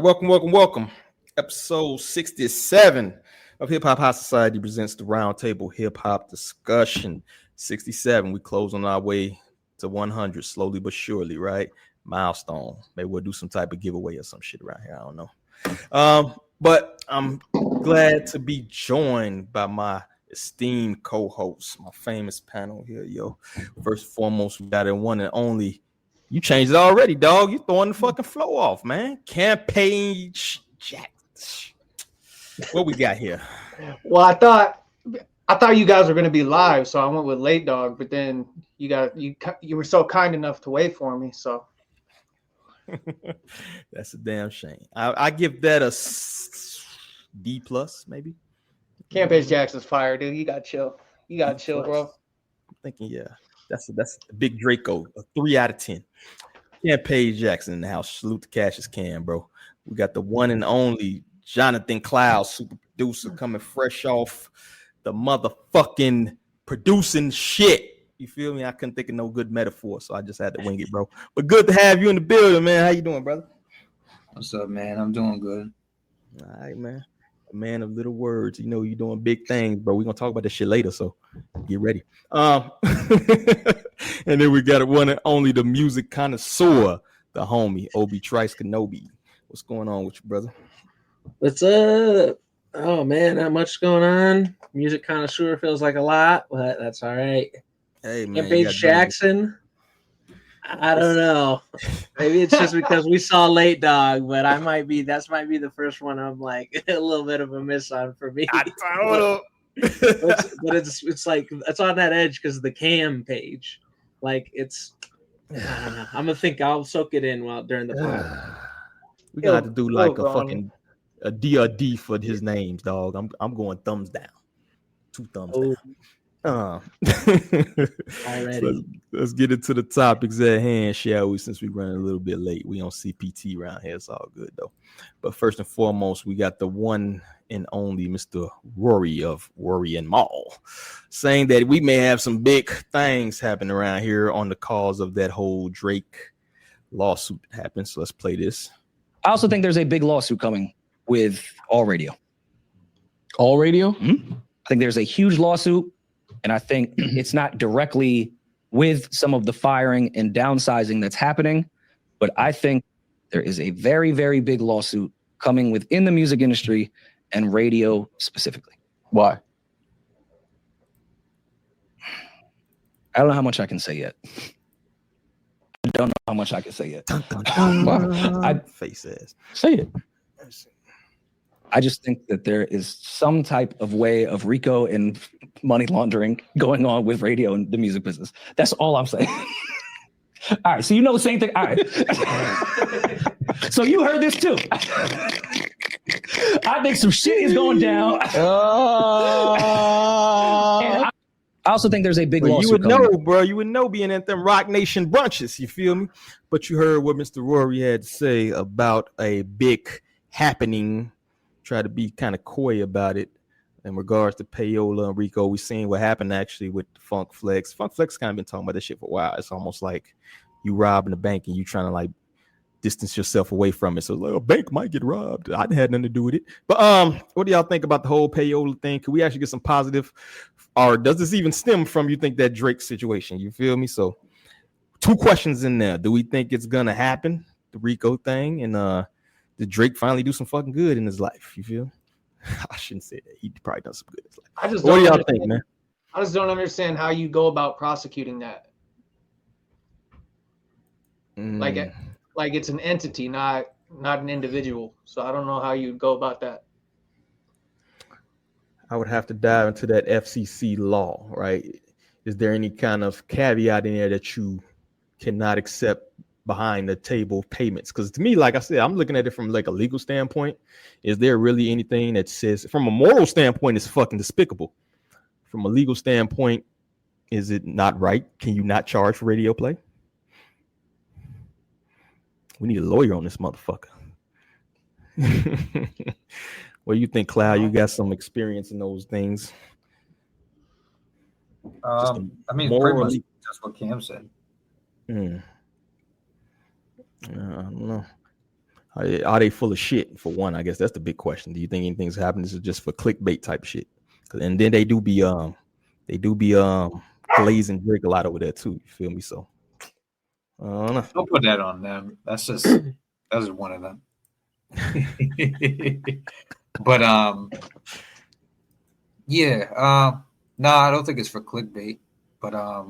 welcome. Episode 67 of Hip Hop High Society presents the Roundtable Hip Hop Discussion. 67, we close on our way to 100, slowly but surely, right? Milestone. Maybe we'll do some type of giveaway or some shit around here. I don't know. But I'm glad to be joined by my esteemed co-hosts, my famous panel here, yo. First and foremost, we got it one and only. You changed it already, dog. You throwing the fucking flow off, man. Campaign Jack. What we got here? Well, I thought you guys were gonna be live, so I went with Late Dog. But then you were so kind enough to wait for me, so That's a damn shame. I give that a D plus, maybe. Campaign Jackson's fire, dude. You got chill. You got chill, bro. I'm thinking, yeah. That's a big Draco, a 3 out of 10. Campaign Jackson in the house. Salute to Cassius Cam, bro. We got the one and only Jonathan Cloud, super producer, coming fresh off the motherfucking producing shit. You feel me? I couldn't think of no good metaphor, so I just had to wing it, bro. But good to have you in the building, man. How you doing, brother? What's up, man? I'm doing good. All right, man. A man of little words. You know you're doing big things, bro. We're gonna talk about this shit later, so get ready. And then we got one and only the music connoisseur, the homie Obi Trice Kenobi. What's going on with you, brother? What's up? Oh man, not much going on. Music connoisseur feels like a lot, but that's all right. Hey man, Campaign Jackson. I don't know. Maybe it's just because we saw Late Dog, but that might be the first one I'm like a little bit of a miss on for me. I don't know. but it's like it's on that edge because of the cam page. Like it's I don't know. I'm gonna think I'll soak it in during the pod. We gotta have to do like a fucking a D or D for his names, dog. I'm going thumbs down. 2 thumbs down. Already. Let's get into the topics at hand, shall we? Since we're running a little bit late, we don't CPT around here. It's all good though. But first and foremost, we got the one and only Mr. Rory of Rory and Mall, saying that we may have some big things happen around here on the cause of that whole Drake lawsuit that happened. So let's play this. I also think there's a big lawsuit coming with All Radio. All Radio? Mm-hmm. I think there's a huge lawsuit, and I think it's not directly with some of the firing and downsizing that's happening, but I think there is a very, very big lawsuit coming within the music industry and radio specifically. Why? I don't know how much I can say yet. Face ass. Say it. I just think that there is some type of way of RICO and money laundering going on with radio and the music business. That's all I'm saying. All right, so you know the same thing. All right. So you heard this too. I think some shit is going down. I also think there's a big lawsuit. You would know, bro. You would know being at them Rock Nation brunches. You feel me? But you heard what Mr. Rory had to say about a big happening. Try to be kind of coy about it in regards to Payola and Rico. We seen what happened actually with Funk Flex. Funk Flex kind of been talking about this shit for a while. It's almost like you robbing a bank and you trying to like distance yourself away from it. So like a bank might get robbed. I didn't have nothing to do with it. But what do y'all think about the whole Payola thing? Can we actually get some positive, or does this even stem from you think that Drake situation? You feel me? So 2 questions in there. Do we think it's gonna happen, the Rico thing, and did Drake finally do some fucking good in his life? You feel? I shouldn't say that. He probably done some good in his life. What do y'all think, man? I just don't understand how you go about prosecuting that. Like it's an entity, not an individual. So I don't know how you'd go about that. I would have to dive into that FCC law, right? Is there any kind of caveat in there that you cannot accept behind the table payments? Because to me, like I said, I'm looking at it from like a legal standpoint. Is there really anything that says, from a moral standpoint, it's fucking despicable? From a legal standpoint, is it not right? Can you not charge for radio play? We need a lawyer on this motherfucker. What do you think, Cloud? You got some experience in those things. I mean, pretty much just what Cam said. I don't know. Are they full of shit? For one, I guess that's the big question. Do you think anything's happened? This is just for clickbait type shit. And then they do be glazing Drake a lot over there too. You feel me? So I don't know. Don't put that on them. That's just one of them. But yeah. No, I don't think it's for clickbait. But I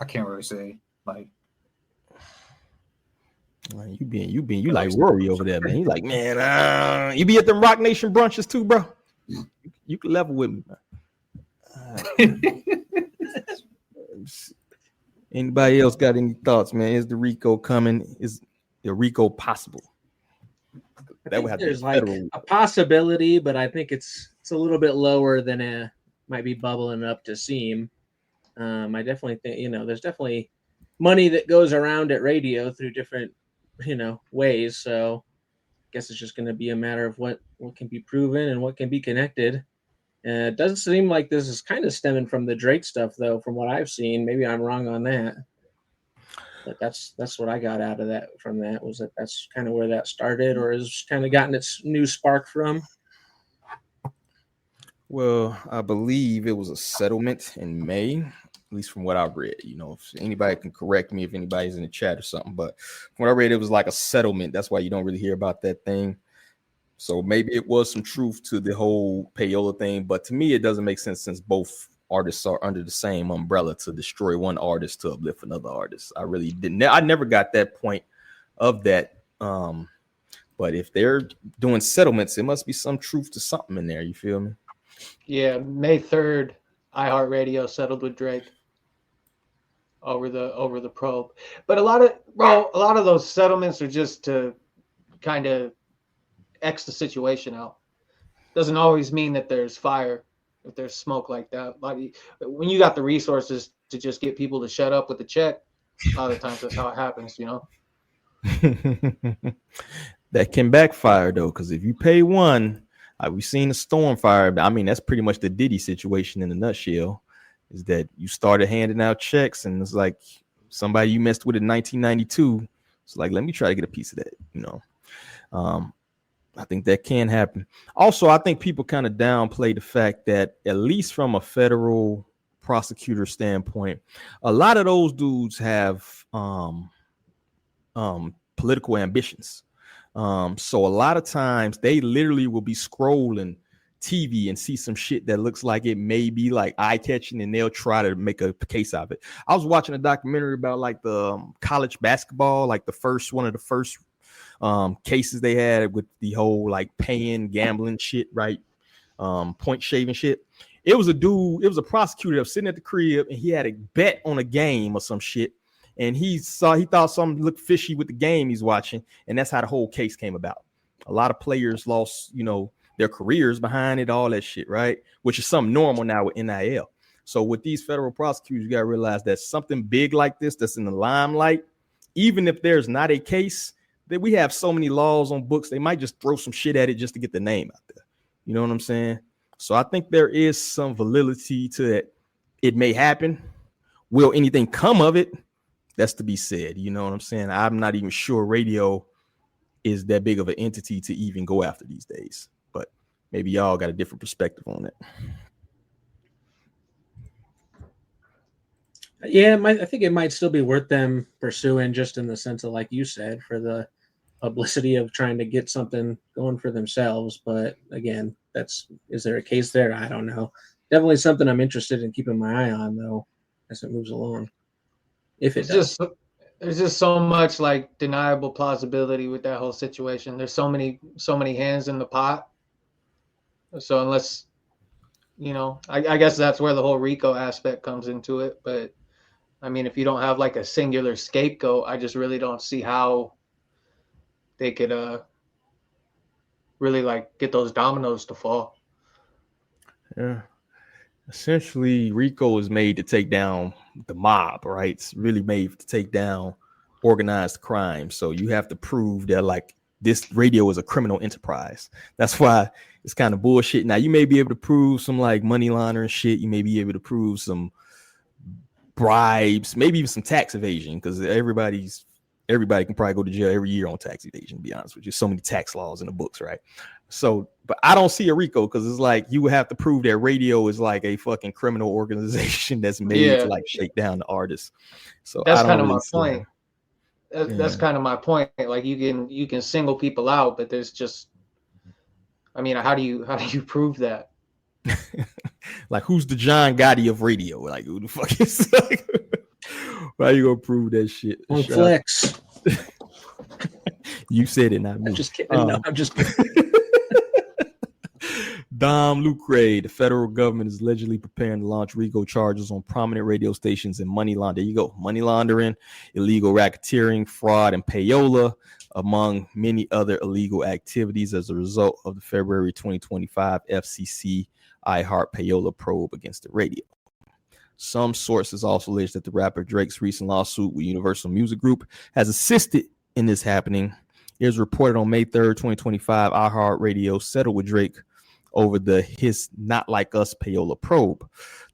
can't really say like. You like Rory over there, man. You like, man, you be at them Rock Nation brunches too, bro. You can level with me, man. Anybody else got any thoughts, man? Is the RICO coming? Is the RICO possible? That would have there's like a possibility, but I think it's a little bit lower than it might be bubbling up to seem. I definitely think there's definitely money that goes around at radio through different ways. So I guess it's just going to be a matter of what can be proven and what can be connected. It doesn't seem like this is kind of stemming from the Drake stuff, though, from what I've seen. Maybe I'm wrong on that. But that's what I got out of that from that was that's kind of where that started or has kind of gotten its new spark from. Well, I believe it was a settlement in May, at least from what I read. If anybody can correct me if anybody's in the chat or something, but from what I read, it was like a settlement. That's why you don't really hear about that thing. So maybe it was some truth to the whole Payola thing, but to me, it doesn't make sense since both artists are under the same umbrella to destroy one artist to uplift another artist. I really didn't. I never got that point of that. But if they're doing settlements, it must be some truth to something in there. You feel me? Yeah, May 3rd, iHeartRadio settled with Drake over the probe. But a lot of those settlements are just to kind of X the situation out. Doesn't always mean that there's fire if there's smoke like that. When you got the resources to just get people to shut up with the check, a lot of times that's how it happens, That can backfire though, because if you pay one, we've seen a storm fire. I mean, that's pretty much the Diddy situation in a nutshell. Is that you started handing out checks and it's like somebody you messed with in 1992. It's like, let me try to get a piece of that, I think that can happen. Also, I think people kind of downplay the fact that at least from a federal prosecutor standpoint, a lot of those dudes have political ambitions. So a lot of times they literally will be scrolling TV and see some shit that looks like it may be like eye-catching and they'll try to make a case of it. I was watching a documentary about like the college basketball, like one of the first cases they had with the whole like paying gambling shit, right? Point shaving shit. It was a prosecutor that was sitting at the crib and he had a bet on a game or some shit. And he thought something looked fishy with the game he's watching. And that's how the whole case came about. A lot of players lost, their careers behind it, all that shit, right? Which is something normal now with NIL. So with these federal prosecutors, you got to realize that something big like this that's in the limelight, even if there's not a case, that we have so many laws on books, they might just throw some shit at it just to get the name out there. You know what I'm saying? So I think there is some validity to it. It may happen. Will anything come of it? That's to be said. You know what I'm saying? I'm not even sure radio is that big of an entity to even go after these days. But maybe y'all got a different perspective on it. Yeah, I think it might still be worth them pursuing, just in the sense of, like you said, for the publicity of trying to get something going for themselves. But again, is there a case there? I don't know. Definitely something I'm interested in keeping my eye on, though, as it moves along. If it does. There's just so much like deniable plausibility with that whole situation. There's so many hands in the pot. So unless, I guess that's where the whole RICO aspect comes into it. But I mean, if you don't have like a singular scapegoat, I just really don't see how they could really like get those dominoes to fall. Yeah. Essentially, RICO is made to take down the mob, right? It's really made to take down organized crime. So you have to prove that like this radio is a criminal enterprise. That's why it's kind of bullshit. Now you may be able to prove some like money laundering shit. You may be able to prove some bribes, maybe even some tax evasion, because everybody can probably go to jail every year on tax evasion, to be honest with you. So many tax laws in the books, right? So, but I don't see a RICO because it's like you would have to prove that radio is like a fucking criminal organization that's made to like shake down the artists. So that's kind of my point. That's kind of my point. Like you can single people out, but there's just, I mean, how do you prove that? Like, who's the John Gotti of radio? Like, who the fuck is like, how you gonna prove that shit? On Flex. You said it, not me. I'm just kidding. No, I'm just kidding. Dom Lucre, the federal government is allegedly preparing to launch RICO charges on prominent radio stations and money laundering. There you go. Money laundering, illegal racketeering, fraud, and payola, among many other illegal activities as a result of the February 2025 FCC iHeart Payola probe against the radio. Some sources also allege that the rapper Drake's recent lawsuit with Universal Music Group has assisted in this happening. It was reported on May 3rd, 2025, iHeart Radio settled with Drake over his Not Like Us Payola probe.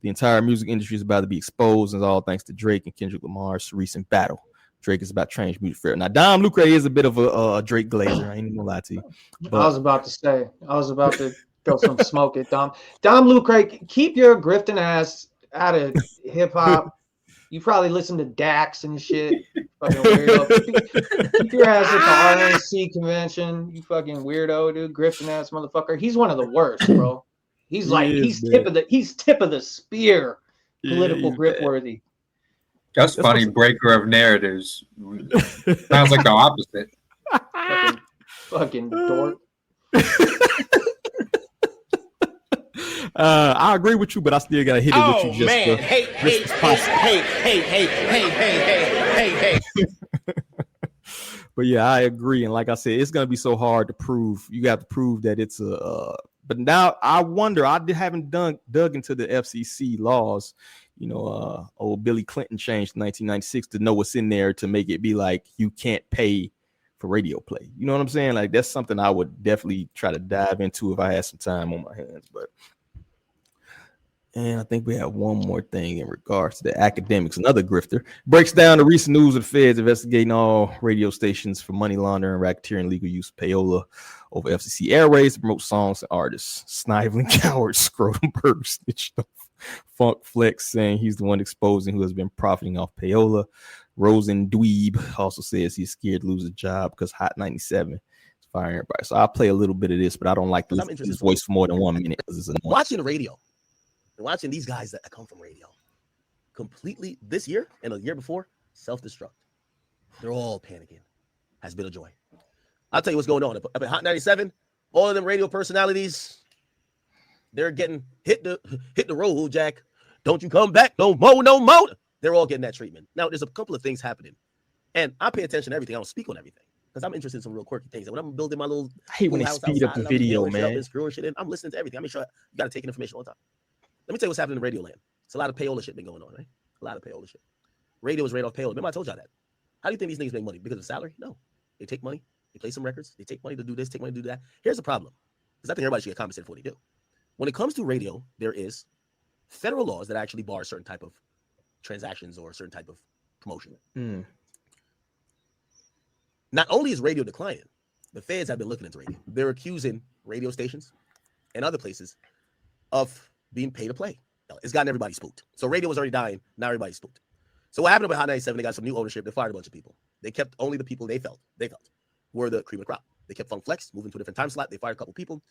The entire music industry is about to be exposed, and all thanks to Drake and Kendrick Lamar's recent battle. Drake is about to change music fair. Now, Dom Lucre is a bit of a Drake glazer. I ain't gonna lie to you. But I was about to throw some smoke at Dom. Dom Lucre, keep your grifting ass out of hip hop. You probably listen to Dax and shit. Fucking weirdo. Keep your ass at the RNC convention. You fucking weirdo, dude. Grifting ass motherfucker. He's one of the worst, bro. He's tip of the spear. Political grip worthy. That's funny. Breaker of narratives. Sounds like the opposite. Fucking dork. I agree with you, but I still gotta hit it with you just man. Hey. But yeah, I agree. And like I said, it's gonna be so hard to prove. You got to prove that it's but now I wonder, I haven't dug into the FCC laws. You know, old Billy Clinton changed in 1996 to know what's in there to make it be like you can't pay for radio play. You know what I'm saying? Like, that's something I would definitely try to dive into if I had some time on my hands. And I think we have one more thing in regards to the academics. Another grifter breaks down the recent news of the feds investigating all radio stations for money laundering, racketeering, legal use of payola over FCC airways to promote songs and artists. Sniveling coward, Scrotumberg snitched off Funk Flex, saying he's the one exposing who has been profiting off payola. Rosen Dweeb also says he's scared to lose a job because Hot 97 is firing everybody. So I'll play a little bit of this, but I don't like to listen to his voice for more than 1 minute because it's annoying. Watching the radio and watching these guys that come from radio completely this year and the year before self-destruct. They're all panicking. Has been a joy. I'll tell you what's going on up at Hot 97. All of them radio personalities, they're getting hit the road, Jack. Don't you come back no more. They're all getting that treatment. Now, there's a couple of things happening, and I pay attention to everything. I don't speak on everything because I'm interested in some real quirky things. And when I'm building my little, I hate when they speed up the video, man. I'm listening to everything. I make sure you got to take in information all the time. Let me tell you what's happening in radio land. It's a lot of payola shit been going on, right? A lot of payola shit. Radio is right off payola. Remember I told y'all that. How do you think these niggas make money? Because of salary? No. They take money. They play some records. They take money to do this, take money to do that. Here's the problem. Because I think everybody should get compensated for what they do. When it comes to radio, there is federal laws that actually bar certain type of transactions or a certain type of promotion. Not only is radio declining, the feds have been looking into radio. They're accusing radio stations and other places of being pay to play. It's gotten everybody spooked. So radio was already dying. Now everybody's spooked. So what happened about Hot 97? They got some new ownership. They fired a bunch of people. They kept only the people they felt were the cream of the crop. They kept Funk Flex, moving to a different time slot. They fired a couple people.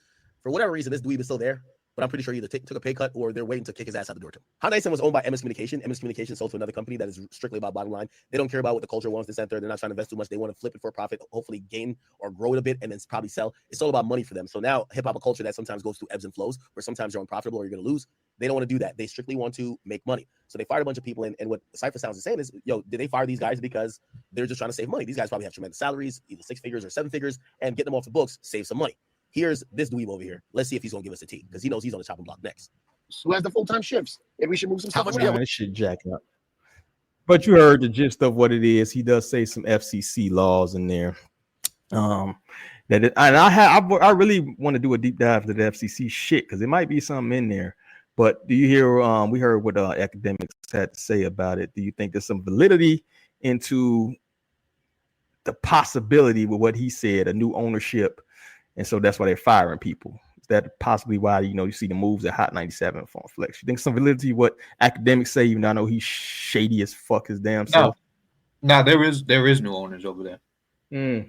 For whatever reason, this dweeb is still there, but I'm pretty sure he either took a pay cut or they're waiting to kick his ass out the door too. Hot 97 was owned by MS Communication. MS Communication sold to another company that is strictly about bottom line. They don't care about what the culture wants to center. They're not trying to invest too much. They want to flip it for a profit, hopefully gain or grow it a bit, and then probably sell. It's all about money for them. So now hip-hop, a culture that sometimes goes through ebbs and flows, where sometimes you're unprofitable or you're going to lose. They don't want to do that. They strictly want to make money. So they fired a bunch of people. And what Cypher Sounds is saying is, yo, did they fire these guys because they're just trying to save money? These guys probably have tremendous salaries, either 6 figures or 7 figures, and get them off the books, save some money. Here's this dweeb over here. Let's see if he's going to give us a T, because he knows he's on the chopping block next. Who has the full-time shifts? Maybe we should move some stuff around. This shit jack up. But you heard the gist of what it is. He does say some FCC laws in there. I really want to do a deep dive to the FCC shit, because it might be something in there But do you hear? We heard what academics had to say about it. Do you think there's some validity into the possibility with what he said, a new ownership, and so that's why they're firing people? Is that possibly why you see the moves at Hot 97 from Flex? You think some validity what academics say? Even though I know he's shady as fuck his damn self. No, there is new owners over there.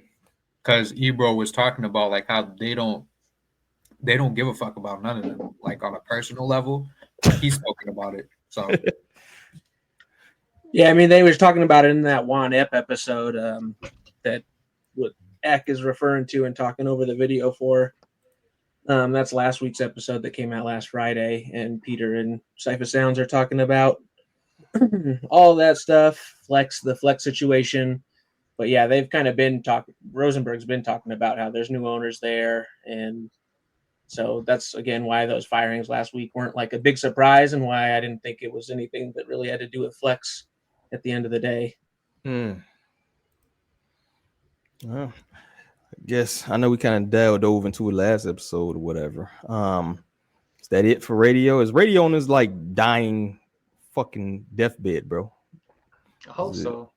Because Ebro was talking about like how they don't give a fuck about none of them, like on a personal level. He's talking about it. So yeah, I mean they was talking about it in that Juan Ep episode that what Eck is referring to and talking over the video for. That's last week's episode that came out last Friday, and Peter and Cypher Sounds are talking about all that stuff, the flex situation. But yeah, they've kind of been talking. Rosenberg's been talking about how there's new owners there, and so that's again why those firings last week weren't like a big surprise, and why I didn't think it was anything that really had to do with flex at the end of the day. Well, I guess I know we kind of delved over into a last episode or whatever. Is that it for radio? Is radio on this like dying fucking deathbed, bro? I hope so.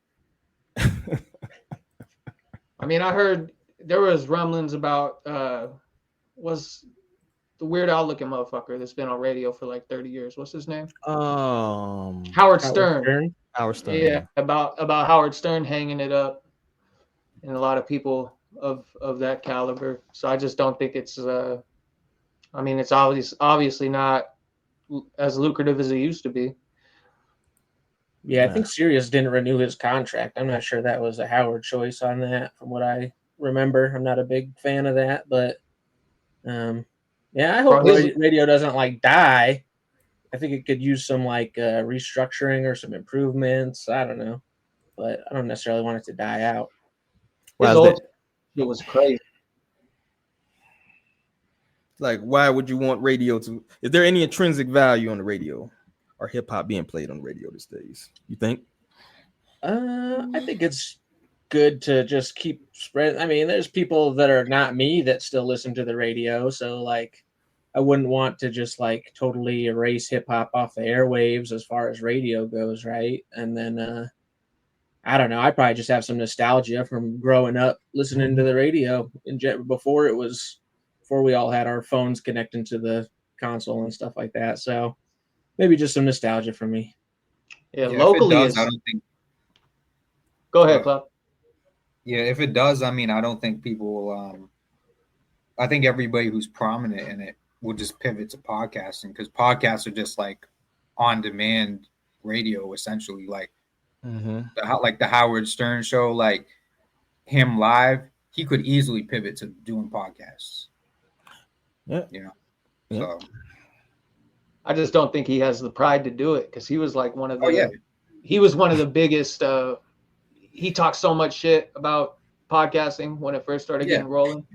I mean, I heard there was rumblings about was the Weird Al looking motherfucker that's been on radio for like 30 years. What's his name? Howard Stern. Howard Stern. Yeah, about Howard Stern hanging it up, and a lot of people of that caliber. So I just don't think it's. I mean, it's obviously not as lucrative as it used to be. Yeah, I think Sirius didn't renew his contract. I'm not sure that was a Howard choice on that, from what I remember. I'm not a big fan of that, but yeah, I hope radio doesn't like die. I think it could use some like restructuring or some improvements. I don't know, but I don't necessarily want it to die out. It was crazy. Like, why would you want radio to? Is there any intrinsic value on the radio? Or hip hop being played on the radio these days? You think? I think it's good to just keep spreading. I mean, there's people that are not me that still listen to the radio, so like, I wouldn't want to just like totally erase hip hop off the airwaves as far as radio goes, right? And then I don't know. I probably just have some nostalgia from growing up listening to the radio before we all had our phones connecting to the console and stuff like that. So. Maybe just some nostalgia for me. Yeah, locally, I don't think. Go ahead, Club. Yeah, if it does, I mean, I don't think people will. I think everybody who's prominent in it will just pivot to podcasting, because podcasts are just like on-demand radio, essentially. Like, like the Howard Stern show, like him live, he could easily pivot to doing podcasts. Yeah, So. I just don't think he has the pride to do it, because he was like one of the. He was one of the biggest. He talked so much shit about podcasting when it first started getting rolling.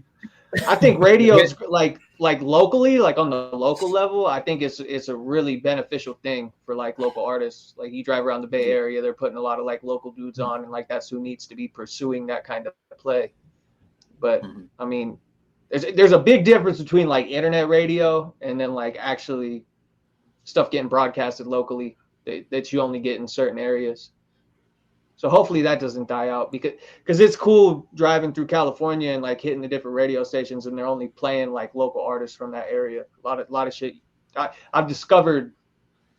I think radio's like locally, like on the local level, I think it's a really beneficial thing for like local artists. Like you drive around the Bay Area, they're putting a lot of like local dudes on, and like that's who needs to be pursuing that kind of play. But I mean, there's a big difference between like internet radio and then like actually stuff getting broadcasted locally that you only get in certain areas. So hopefully that doesn't die out, because it's cool driving through California and like hitting the different radio stations and they're only playing like local artists from that area. A lot of shit. I've discovered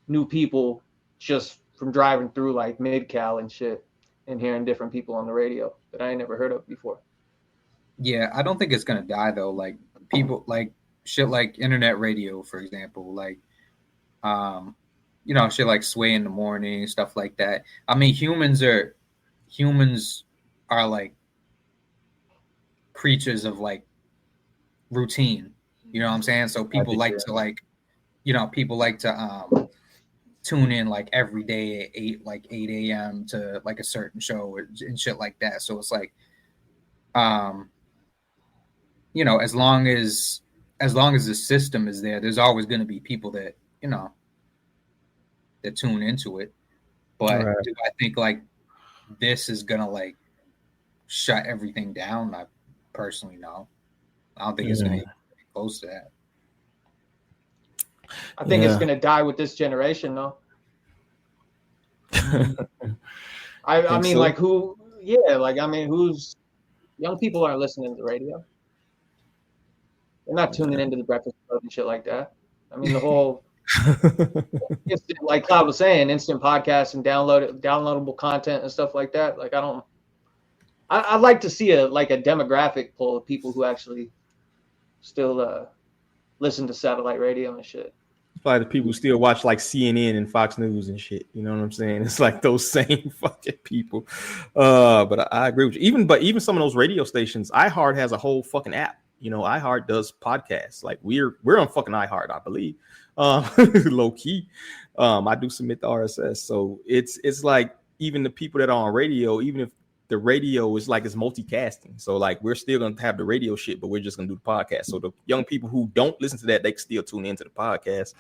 new people just from driving through like Mid-Cal and shit and hearing different people on the radio that I ain't never heard of before. Yeah, I don't think it's gonna die though. Like people like shit like internet radio, for example, like shit like Sway in the Morning, stuff like that. I mean, humans are like creatures of like routine. You know what I'm saying? So people like to tune in like every day at 8 a.m. to like a certain show and shit like that. So it's like, as long as the system is there, there's always going to be people that that tune into it. But do I think like this is gonna like shut everything down? I personally no. I don't think it's gonna be close to that. I think it's gonna die with this generation, though. I mean, so? like who? Yeah, like I mean, who's young people aren't listening to the radio. They're not tuning into the Breakfast Club and shit like that. I mean, the whole instant, like Cloud was saying, instant podcasts and downloadable content and stuff like that. Like I'd like to see a demographic poll of people who actually still listen to satellite radio and shit. It's like the people who still watch like CNN and Fox News and shit. You know what I'm saying? It's like those same fucking people. But I agree with you. Even some of those radio stations, iHeart has a whole fucking app. You know, iHeart does podcasts. Like we're on fucking iHeart, I believe. Low key. I do submit the RSS. So it's like even the people that are on radio, even if the radio is like it's multicasting. So like we're still gonna have the radio shit, but we're just gonna do the podcast. So the young people who don't listen to that, they can still tune into the podcast.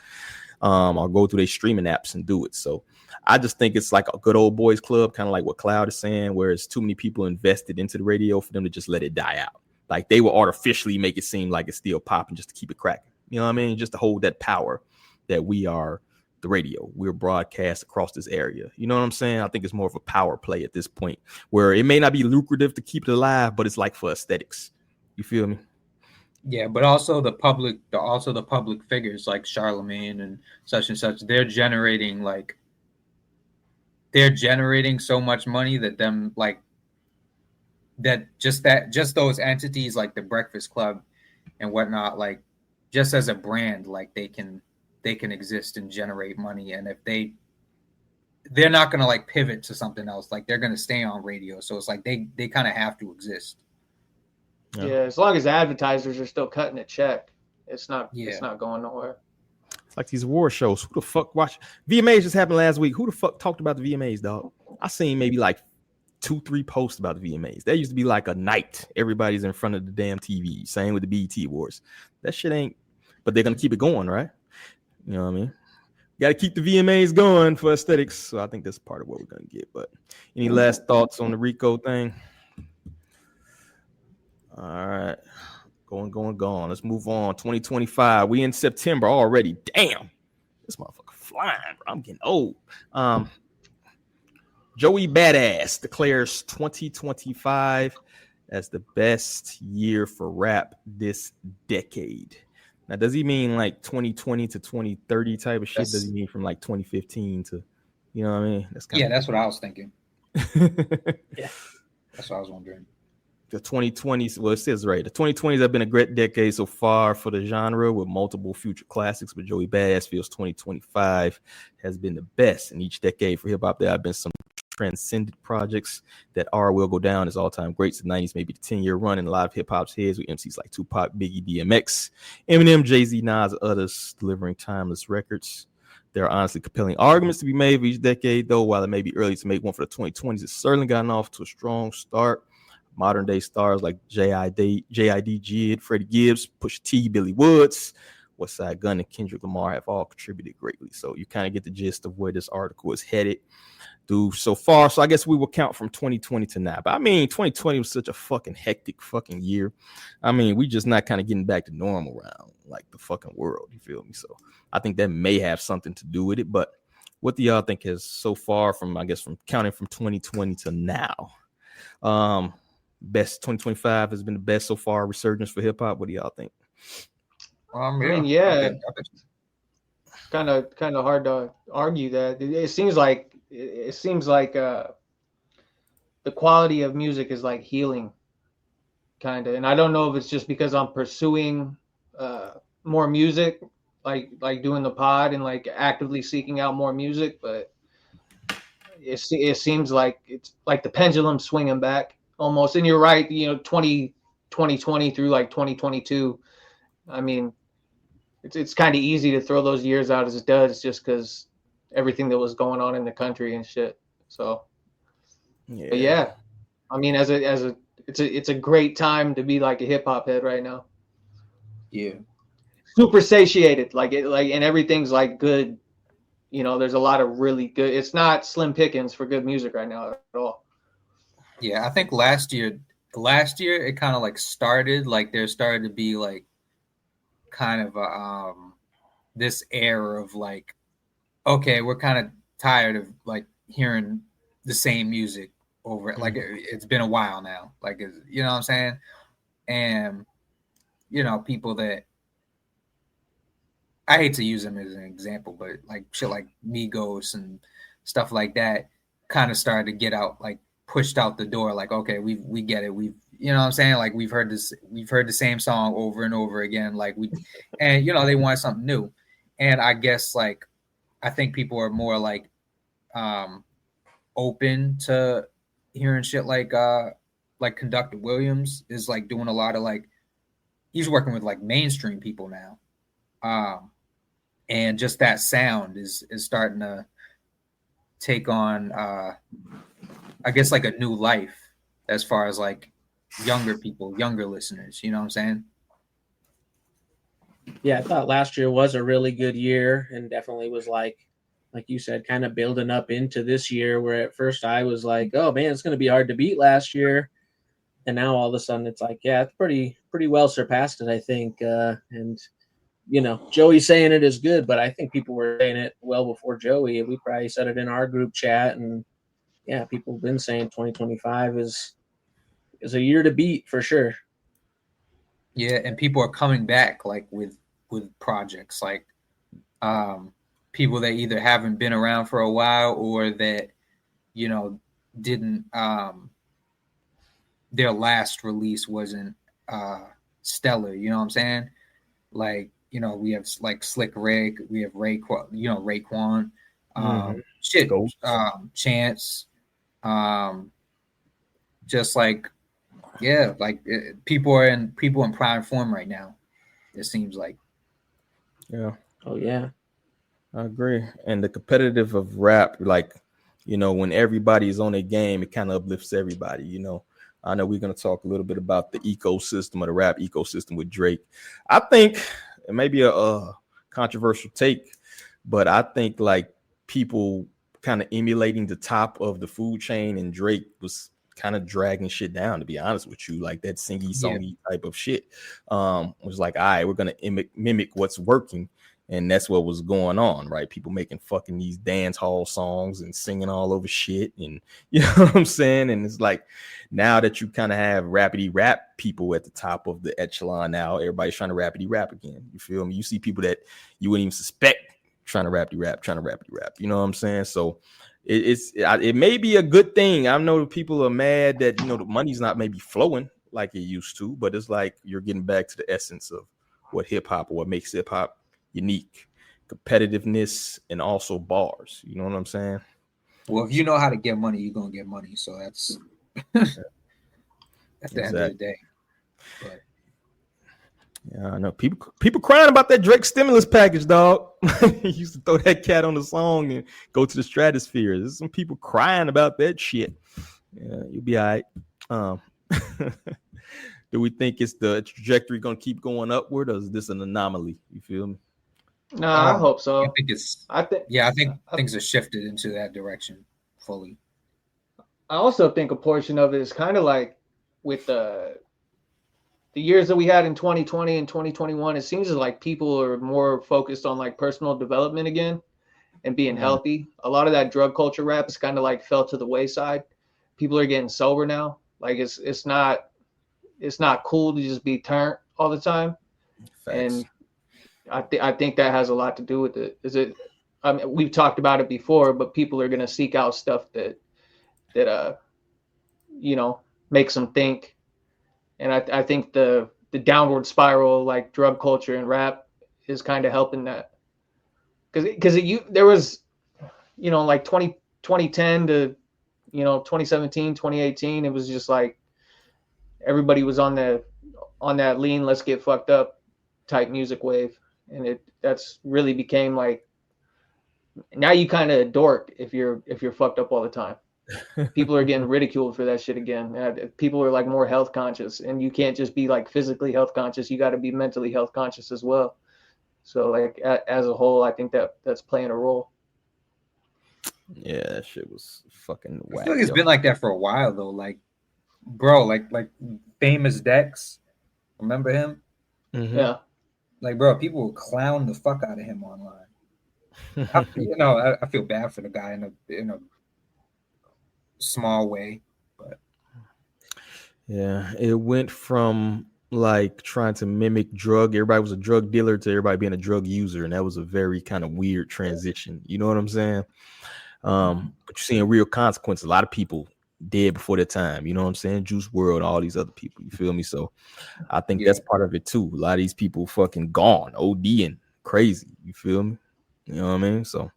Or go through their streaming apps and do it. So I just think it's like a good old boys club, kind of like what Cloud is saying, where it's too many people invested into the radio for them to just let it die out. Like they will artificially make it seem like it's still popping just to keep it cracking. You know what I mean? Just to hold that power that we are the radio. We're broadcast across this area. You know what I'm saying? I think it's more of a power play at this point where it may not be lucrative to keep it alive, but it's like for aesthetics. You feel me? Yeah, but also the public figures like Charlemagne and such, they're generating so much money that just those entities like the Breakfast Club and whatnot, like just as a brand, like they can exist and generate money. And if they're not going to like pivot to something else, like they're going to stay on radio. So it's like they kind of have to exist. Yeah, as long as advertisers are still cutting a check, it's not going nowhere. It's like these award shows. Who the fuck watch VMAs? Just happened last week. Who the fuck talked about the VMAs, dog? I seen maybe like 2-3 posts about the VMAs. That used to be like a night. Everybody's in front of the damn TV. Same with the BET Awards. That shit ain't. But they're gonna keep it going, right? You know what I mean? Got to keep the VMAs going for aesthetics. So I think that's part of what we're gonna get. But any last thoughts on the Rico thing? All right, going. Let's move on. 2025. We in September already. Damn, this motherfucker flying, bro. I'm getting old. Joey Badass declares 2025 as the best year for rap this decade. Now, does he mean like 2020 to 2030 type of shit? Does he mean from like 2015 to, you know what I mean? That's that's what I was thinking. Yeah, that's what I was wondering. The 2020s, well, it says right. The 2020s have been a great decade so far for the genre with multiple future classics, but Joey Badass feels 2025 has been the best in each decade for hip hop. There have been some transcendent projects that will go down as all-time greats. The 90s, maybe the 10-year run in a lot of hip hop's heads with MCs like Tupac, Biggie, DMX, Eminem, Jay-Z, Nas, and others delivering timeless records. There are honestly compelling arguments to be made for each decade, though. While it may be early to make one for the 2020s, it's certainly gotten off to a strong start. Modern day stars like J.I.D., Jid, Freddie Gibbs, Pusha T, Billy Woods, Westside Gunn, and Kendrick Lamar have all contributed greatly. So you kind of get the gist of where this article is headed through so far. So I guess we will count from 2020 to now. But I mean, 2020 was such a fucking hectic fucking year. I mean, we just not kind of getting back to normal around like the fucking world. You feel me? So I think that may have something to do with it. But what do y'all think has so far from counting from 2020 to now? Best 2025 has been the best so far. Resurgence for hip hop. What do y'all think? I mean, it's kind of hard to argue that. It seems like the quality of music is like healing, kind of. And I don't know if it's just because I'm pursuing more music, like doing the pod and like actively seeking out more music, but it seems like it's like the pendulum swinging back. Almost, and you're right. 2020 through like 2022. I mean, it's kind of easy to throw those years out as it does, just because everything that was going on in the country and shit. So, yeah. I mean, it's a great time to be like a hip hop head right now. Yeah, super satiated, and everything's like good. There's a lot of really good. It's not slim pickings for good music right now at all. Yeah, I think last year it kind of like started, like there started to be like kind of this air of like, okay, we're kind of tired of like hearing the same music over. Like it's been a while now. Like, you know what I'm saying? And you know, people that I hate to use them as an example, but like shit like Migos and stuff like that kind of started to get out, like pushed out the door. Like, okay, we get it. You know what I'm saying? Like we've heard the same song over and over again. Like and you know, they want something new. And I guess like, I think people are more like open to hearing shit like Conductor Williams is like doing a lot of like, he's working with like mainstream people now. And just that sound is starting to take on, I guess, like a new life as far as like younger people, younger listeners. You know what I'm saying? Yeah, I thought last year was a really good year, and definitely was like you said, kind of building up into this year. Where at first I was like, oh man, it's going to be hard to beat last year, and now all of a sudden it's like, yeah, it's pretty well surpassed it, I think. And you know, Joey saying it is good, but I think people were saying it well before Joey. We probably said it in our group chat, and yeah, people have been saying 2025 is a year to beat for sure. Yeah, and people are coming back like with projects like people that either haven't been around for a while or that, you know, didn't their last release wasn't stellar, you know what I'm saying? Like, you know, we have like Slick Rick, we have Raekwon, Chance, just like, yeah, like people are in prime form right now. It seems like. Yeah. Oh yeah. I agree. And the competitive of rap, like, you know, when everybody's on a game, it kind of uplifts everybody, you know. I know we're going to talk a little bit about the ecosystem of the rap ecosystem with Drake. I think it may be a controversial take, but I think like people kind of emulating the top of the food chain, and Drake was kind of dragging shit down, to be honest with you, like that singy songy type of shit was like, all right, we're going to mimic what's working. And that's what was going on, right? People making fucking these dance hall songs and singing all over shit. And you know what I'm saying? And it's like, now that you kind of have rapidy rap people at the top of the echelon now, everybody's trying to rapidy rap again. You feel me? You see people that you wouldn't even suspect trying to rapidy rap. You know what I'm saying? So it may be a good thing. I know people are mad that, you know, the money's not maybe flowing like it used to, but it's like you're getting back to the essence of what hip hop or what makes hip hop unique, competitiveness, and also bars. You know what I'm saying? Well, if you know how to get money, you're gonna get money. So that's at the end of the day. But yeah, I know people crying about that Drake stimulus package, dog. He used to throw that cat on the song and go to the stratosphere. There's some people crying about that shit. Yeah, you'll be all right. Do we think it's the trajectory gonna keep going upward, or is this an anomaly? You feel me? No, I hope so. I think things are shifted into that direction fully. I also think a portion of it is kind of like with the years that we had in 2020 and 2021. It seems like people are more focused on like personal development again and being healthy. A lot of that drug culture rap is kind of like fell to the wayside. People are getting sober now. Like it's not cool to just be turned all the time. Facts. And I think that has a lot to do with it. I mean, we've talked about it before, but people are going to seek out stuff that you know, makes them think. And I think the downward spiral, like drug culture and rap, is kind of helping that. Because there was, you know, like 2010 to, you know, 2017, 2018, it was just like everybody was on that lean, let's get fucked up type music wave. And that's really became like, now you kind of a dork if you're fucked up all the time. People are getting ridiculed for that shit again. People are like more health conscious, and you can't just be like physically health conscious. You got to be mentally health conscious as well. So like as a whole, I think that's playing a role. Yeah, that shit was fucking whack. I feel like it's been like that for a while though. Like, bro, like Famous Dex, remember him? Mm-hmm. Yeah. Like, bro, people will clown the fuck out of him online. I feel bad for the guy in a small way, but Yeah, it went from like trying to mimic everybody was a drug dealer, to everybody being a drug user, and that was a very kind of weird transition. You know what I'm saying? But you're seeing real consequences. A lot of people dead before their time. You know what I'm saying? Juice WRLD, all these other people. You feel me? So I think that's part of it too. A lot of these people fucking gone, ODing, crazy. You feel me? You know what I mean? So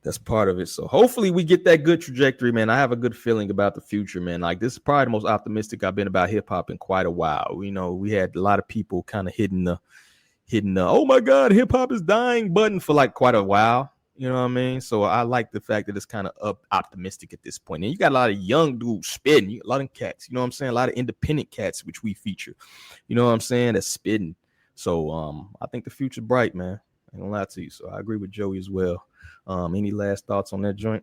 that's part of it. So hopefully we get that good trajectory, man. I have a good feeling about the future, man. Like, this is probably the most optimistic I've been about hip hop in quite a while. You know, we had a lot of people kind of hitting the oh my God, hip hop is dying button for like quite a while. You know what I mean? So I like the fact that it's kind of optimistic at this point. And you got a lot of young dudes spitting, a lot of cats, you know what I'm saying? A lot of independent cats, which we feature, you know what I'm saying? That's spitting. So I think the future's bright, man. I ain't gonna lie to you. So I agree with Joey as well. Any last thoughts on that joint?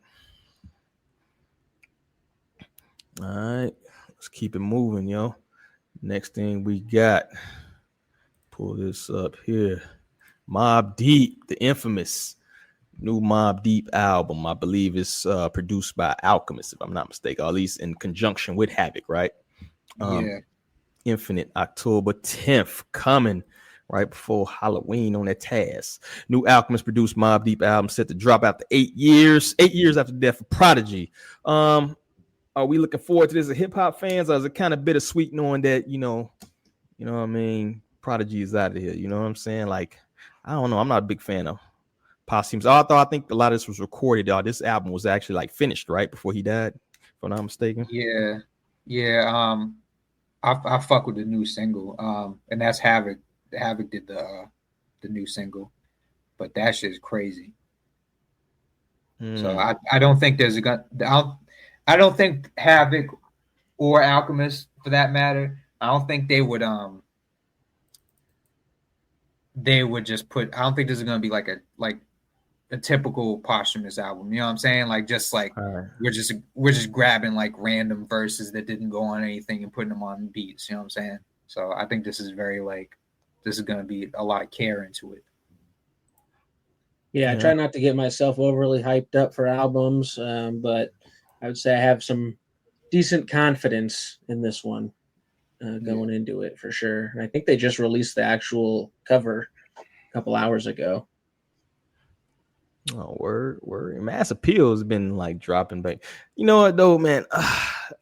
All right, let's keep it moving, yo. Next thing we got, pull this up here. Mobb Deep, the infamous new Mobb Deep album, I believe is produced by Alchemist, if I'm not mistaken, or at least in conjunction with Havoc, right? Infinite, October 10th, coming right before Halloween on that task. New Alchemist produced Mobb Deep album set to drop after 8 years after the death of Prodigy. Are we looking forward to this as hip hop fans, or is it kind of bittersweet knowing that, you know what I mean, Prodigy is out of here? You know what I'm saying? Like, I don't know. I'm not a big fan of posthumous. Although I think a lot of this was recorded. This album was actually like finished right before he died, if I'm not mistaken. Yeah. I fuck with the new single. And that's Havoc. Havoc did the new single, but that shit is crazy. So I don't think there's a gun. I don't think Havoc or Alchemist, for that matter, I don't think they would just put. I don't think this is gonna be like a typical posthumous album. You know what I'm saying? Like, just like we're just grabbing like random verses that didn't go on anything and putting them on beats. You know what I'm saying? So I think this is gonna be a lot of care into it. Yeah, I try not to get myself overly hyped up for albums, but I would say I have some decent confidence in this one going into it for sure. And I think they just released the actual cover a couple hours ago. Oh, word. Mass Appeal has been like dropping back. You know what though, man?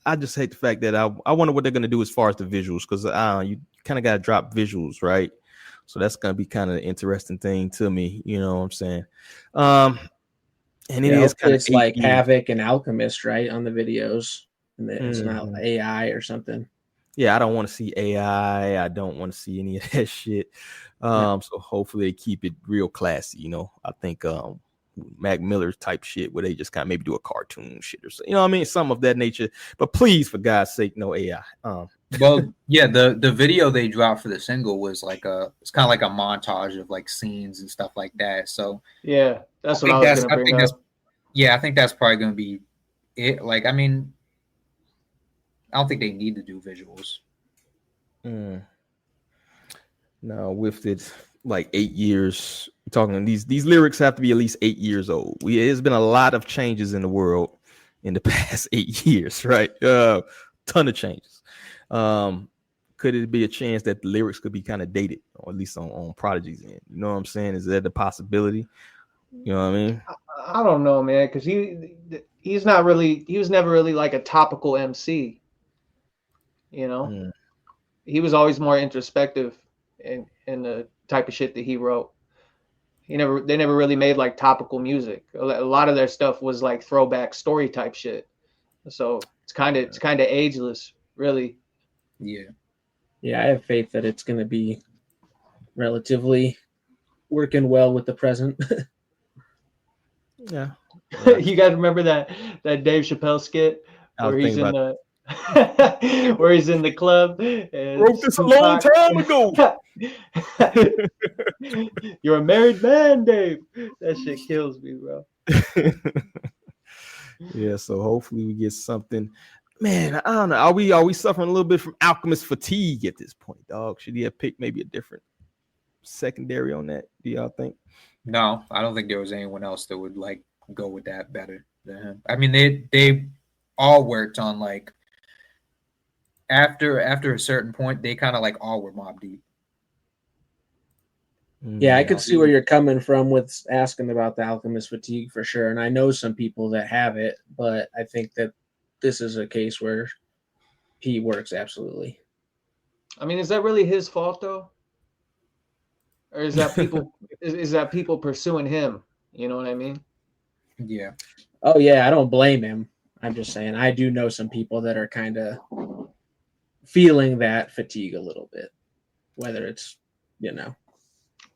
I just hate the fact that I wonder what they're gonna do as far as the visuals, because you kind of gotta drop visuals, right? So that's gonna be kind of an interesting thing to me. You know what I'm saying? And it is kind of like Havoc and Alchemist, right, on the videos, and it's not AI or something. Yeah, I don't want to see AI. I don't want to see any of that shit. So hopefully they keep it real classy. You know, I think Mac Miller type shit where they just kind of maybe do a cartoon shit or something. You know what I mean? Some of that nature. But please, for God's sake, no AI. Well, yeah, the video they dropped for the single was like it's kind of like a montage of like scenes and stuff like that. So yeah, that's what I was gonna bring up. I think that's probably gonna be it. Like, I mean, I don't think they need to do visuals. No, with it like 8 years, talking these lyrics have to be at least 8 years old. There's been a lot of changes in the world in the past 8 years, right? Ton of changes. Could it be a chance that the lyrics could be kind of dated, or at least on Prodigy's end? You know what I'm saying? Is that the possibility? You know what I mean? I don't know, man, because he was never really like a topical MC. You know, he was always more introspective in the type of shit that he wrote. They never really made like topical music. A lot of their stuff was like throwback story type shit. So it's kind of ageless, really. Yeah, I have faith that it's going to be relatively working well with the present. Yeah. You guys remember that Dave Chappelle skit where he's in the where he's in the club? And wrote this a long time ago. You're a married man, Dave. That shit kills me, bro. Yeah, so hopefully we get something. Man, I don't know. Are we suffering a little bit from Alchemist fatigue at this point, dog? Should he have picked maybe a different secondary on that? Do y'all think? No, I don't think there was anyone else that would like go with that better than him. I mean, they all worked on like after a certain point, they kind of like all were Mobb Deep. Yeah, I could see where you're coming from with asking about the Alchemist fatigue for sure. And I know some people that have it, but I think that this is a case where he works absolutely. I mean, is that really his fault though? Or is that people is that people pursuing him? You know what I mean? Yeah. Oh yeah, I don't blame him. I'm just saying I do know some people that are kind of feeling that fatigue a little bit. Whether it's,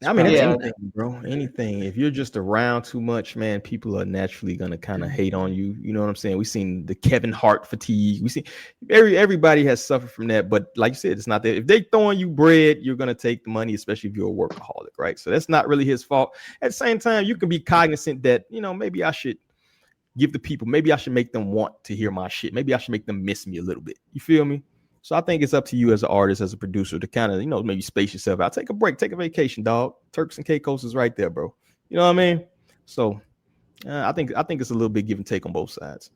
I mean, it's anything, bro. Anything. If you're just around too much, man, people are naturally gonna kind of hate on you. You know what I'm saying? We've seen the Kevin Hart fatigue. We see everybody has suffered from that. But like you said, it's not that. If they throwing you bread, you're gonna take the money, especially if you're a workaholic, right? So that's not really his fault. At the same time, you can be cognizant that maybe I should give the people. Maybe I should make them want to hear my shit. Maybe I should make them miss me a little bit. You feel me? So I think it's up to you as an artist, as a producer, to kind of, maybe space yourself out. Take a break, take a vacation, dog. Turks and Caicos is right there, bro. You know what I mean? So I think it's a little bit give and take on both sides.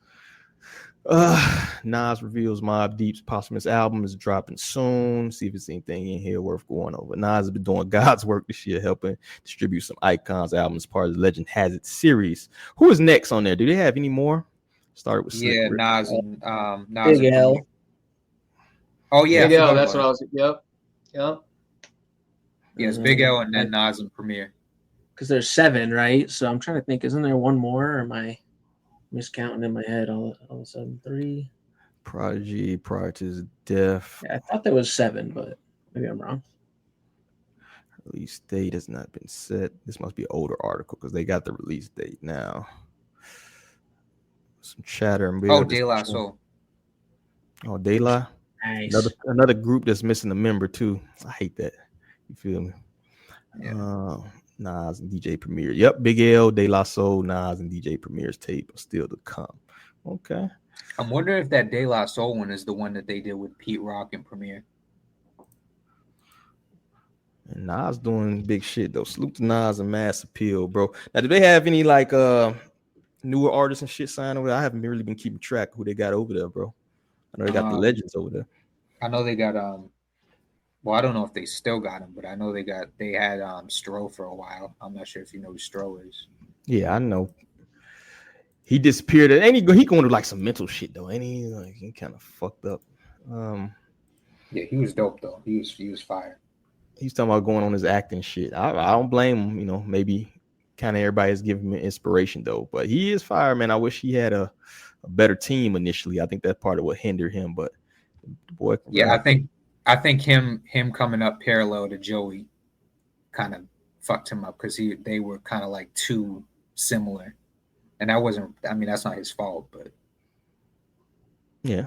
Nas reveals Mobb Deep's posthumous album is dropping soon. See if there's anything in here worth going over. Nas has been doing God's work this year, helping distribute some Icons albums, part of the Legend Has It series. Who is next on there? Do they have any more? Started with Slick Rick. Nas and Nas Big L. Oh yeah, yeah, that's what I was. Yep. Yes, Big L and then Nas and Premier. Because there's 7, right? So I'm trying to think. Isn't there one more? Or am I miscounting in my head? All of a sudden, 3. Prodigy prior to his death. Yeah, I thought there was 7, but maybe I'm wrong. Release date has not been set. This must be an older article because they got the release date now. Some chatter. De La Soul. Oh, De La. Nice. Another group that's missing a member too. I hate that. You feel me? Yeah. Nas and DJ Premier. Yep, Big L, De La Soul, Nas and DJ Premier's tape are still to come. Okay. I'm wondering if that De La Soul one is the one that they did with Pete Rock and Premier. And Nas doing big shit though. Salute to Nas and Mass Appeal, bro. Now, do they have any like newer artists and shit signed over there? I haven't really been keeping track of who they got over there, bro. I know they got the legends over there. I know they got well, I don't know if they still got him, but I know they had Stro for a while. I'm not sure if you know who Stro is. Yeah, I know. He disappeared. And he going to like some mental shit though. Ain't he? Like he kind of fucked up. Yeah, he was dope though. He was fire. He's talking about going on his acting shit. I don't blame him. Maybe kind of everybody is giving him inspiration though. But he is fire, man. I wish he had a better team initially. I think that's part of what hindered him. But the boy, yeah, I think him coming up parallel to Joey kind of fucked him up because they were kind of like too similar, and that's not his fault, but yeah.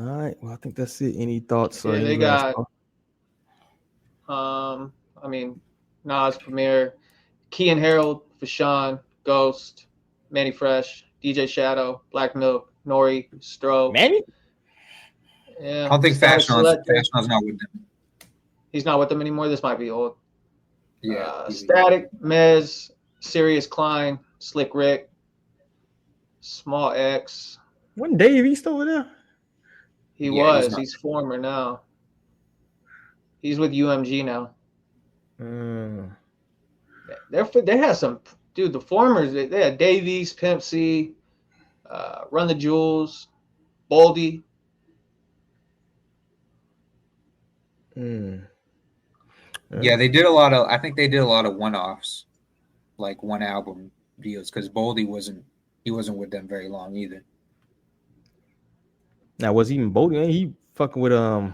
All right, well, I think that's it. Any thoughts? Yeah, they got Nas, Premier, Key and Harold, Fashawn, Ghost, Manny Fresh, DJ Shadow, Black Milk, Nori, Stro. Manny? Yeah. I don't think Fashion's not with them. He's not with them anymore. This might be old. Yeah. Static, Mez, Sirius Klein, Slick Rick, Small X. Wasn't Dave East over there? He was. He's former now. He's with UMG now. They had some, dude, the formers, they had Dave East, Pimp C, Run the Jewels, Boldy. Yeah, they did a lot of. I think they did a lot of one-offs, like one album deals, because Boldy wasn't with them very long either. Now, was he even Boldy? He fucking with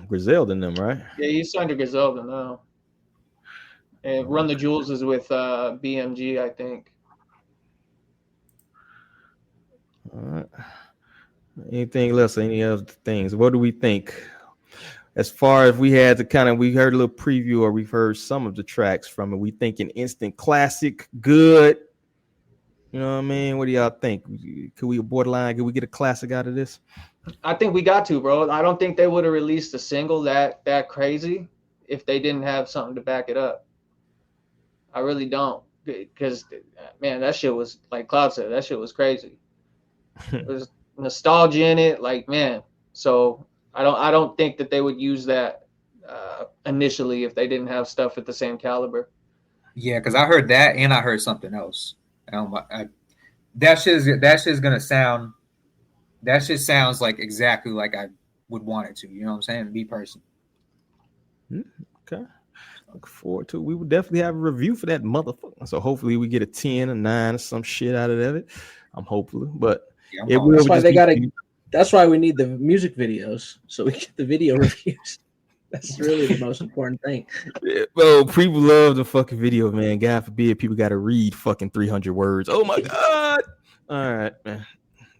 Griselda and them, right? Yeah, he's signed to Griselda now. And Run the Jewels is with BMG, I think. All right. Anything else? Any other things? What do we think? As far as we heard a little preview, or we've heard some of the tracks from it. We think an instant classic, good. You know what I mean? What do y'all think? Could we get a classic out of this? I think we got to, bro. I don't think they would have released a single that crazy if they didn't have something to back it up. I really don't, because man, that shit was, like Cloud said, that shit was crazy. There's nostalgia in it, like, man. So I don't think that they would use that initially if they didn't have stuff at the same caliber. Yeah, because I heard that and I heard something else. That shit's gonna sound. That shit sounds like exactly like I would want it to. You know what I'm saying? Me personally. Okay. Look forward to it. We would definitely have a review for that motherfucker. So hopefully we get a 10, a 9, or some shit out of it. I'm hopeful, but yeah, that's why they gotta. That's why we need the music videos, so we get the video reviews. That's really the most important thing. Yeah, bro, people love the fucking video, man. God forbid people got to read fucking 300 words. Oh my God. All right, man.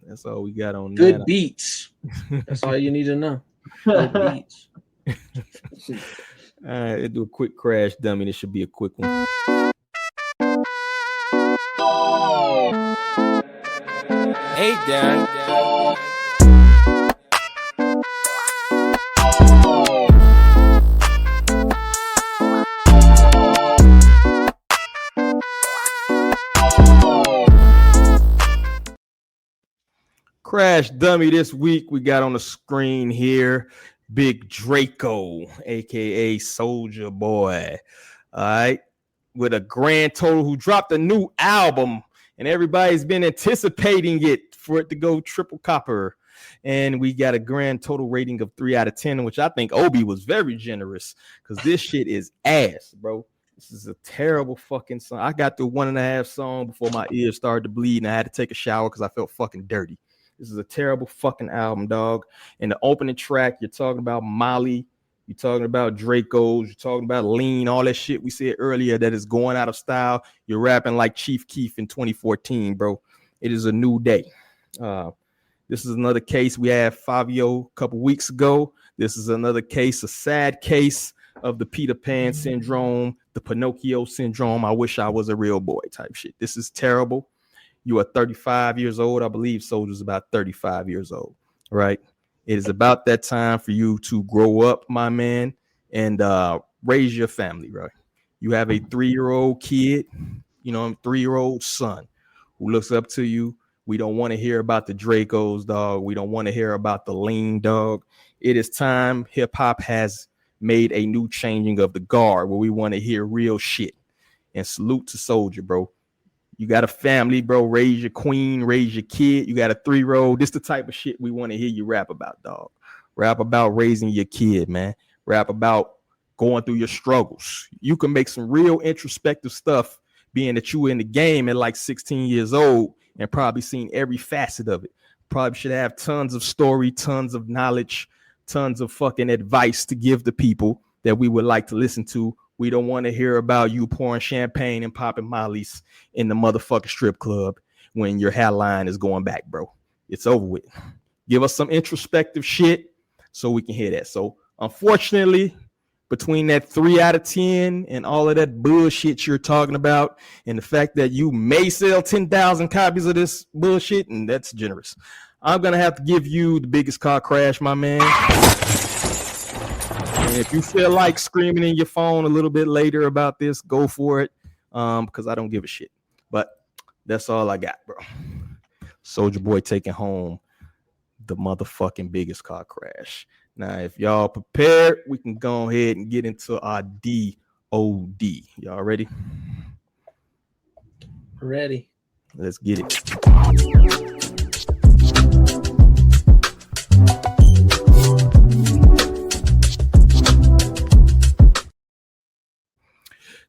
That's all we got on good that. Beats. That's all you need to know. Good beats. All right, let's do a quick crash dummy. This should be a quick one. Hey, Dad. Crash dummy this week we got on the screen here, Big Draco, aka Soulja Boy. All right, with a grand total, who dropped a new album, and everybody's been anticipating it for it to go triple copper. And we got a grand total rating of 3 out of 10, which I think Obi was very generous, because this shit is ass, bro. This is a terrible fucking song. I got through 1.5 songs before my ears started to bleed, and I had to take a shower because I felt fucking dirty. This is a terrible fucking album, dog. In the opening track, you're talking about Molly, you're talking about Dracos, you're talking about lean, all that shit we said earlier that is going out of style. You're rapping like Chief Keef in 2014, bro. It is a new day. This is another case. We had Fabio a couple weeks ago. This is another case, a sad case of the Peter Pan syndrome, the Pinocchio syndrome. I wish I was a real boy type shit. This is terrible. You are 35 years old. I believe Soulja's about 35 years old, right? It is about that time for you to grow up, my man, and raise your family, right? You have a 3-year-old kid, you know, a 3-year-old son who looks up to you. We don't want to hear about the Dracos, dog. We don't want to hear about the lean, dog. It is time. Hip hop has made a new changing of the guard where we want to hear real shit. And salute to Soulja, bro. You got a family, bro. Raise your queen, raise your kid. You got a 3-year-old. This the type of shit we want to hear you rap about, dog. Rap about raising your kid, man. Rap about going through your struggles. You can make some real introspective stuff, being that you were in the game at like 16 years old and probably seen every facet of it. Probably should have tons of story, tons of knowledge, tons of fucking advice to give the people that we would like to listen to. We don't want to hear about you pouring champagne and popping mollies in the motherfucking strip club when your hairline is going back, bro. It's over with. Give us some introspective shit so we can hear that. So, unfortunately, between that 3 out of 10 and all of that bullshit you're talking about, and the fact that you may sell 10,000 copies of this bullshit, and that's generous, I'm going to have to give you the biggest car crash, my man. And if you feel like screaming in your phone a little bit later about this, go for it, because I don't give a shit. But that's all I got, bro. Soulja Boy taking home the motherfucking biggest car crash. Now, if y'all prepared, we can go ahead and get into our DOD. Y'all ready? Ready. Let's get it.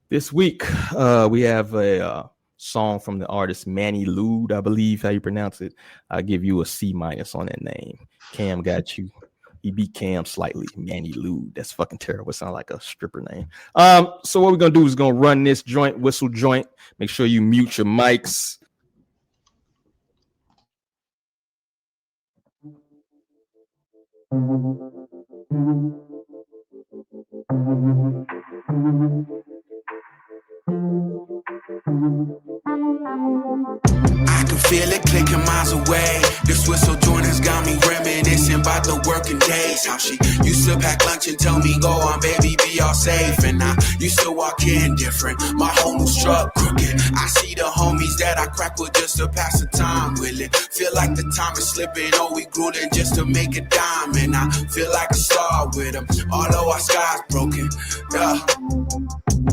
This week, we have a song from the artist Manni Lewd, I believe how you pronounce it. I'll give you a C- on that name. Cam got you. He beat Cam slightly. Manni Lewd. That's fucking terrible. It sounds like a stripper name. So what we're gonna do is gonna run this joint, whistle joint. Make sure you mute your mics. I can feel it clicking miles away. This whistle joint has got me reminiscing about the working days. How she used to pack lunch and tell me, go on, baby, be all safe. And I used to walk in different. My whole new struck crooked. I see the homies that I crack with just to pass the time with it. Feel like the time is slipping. Oh, we grueling just to make a dime. And I feel like a star with them. Although our sky's broken. Yeah.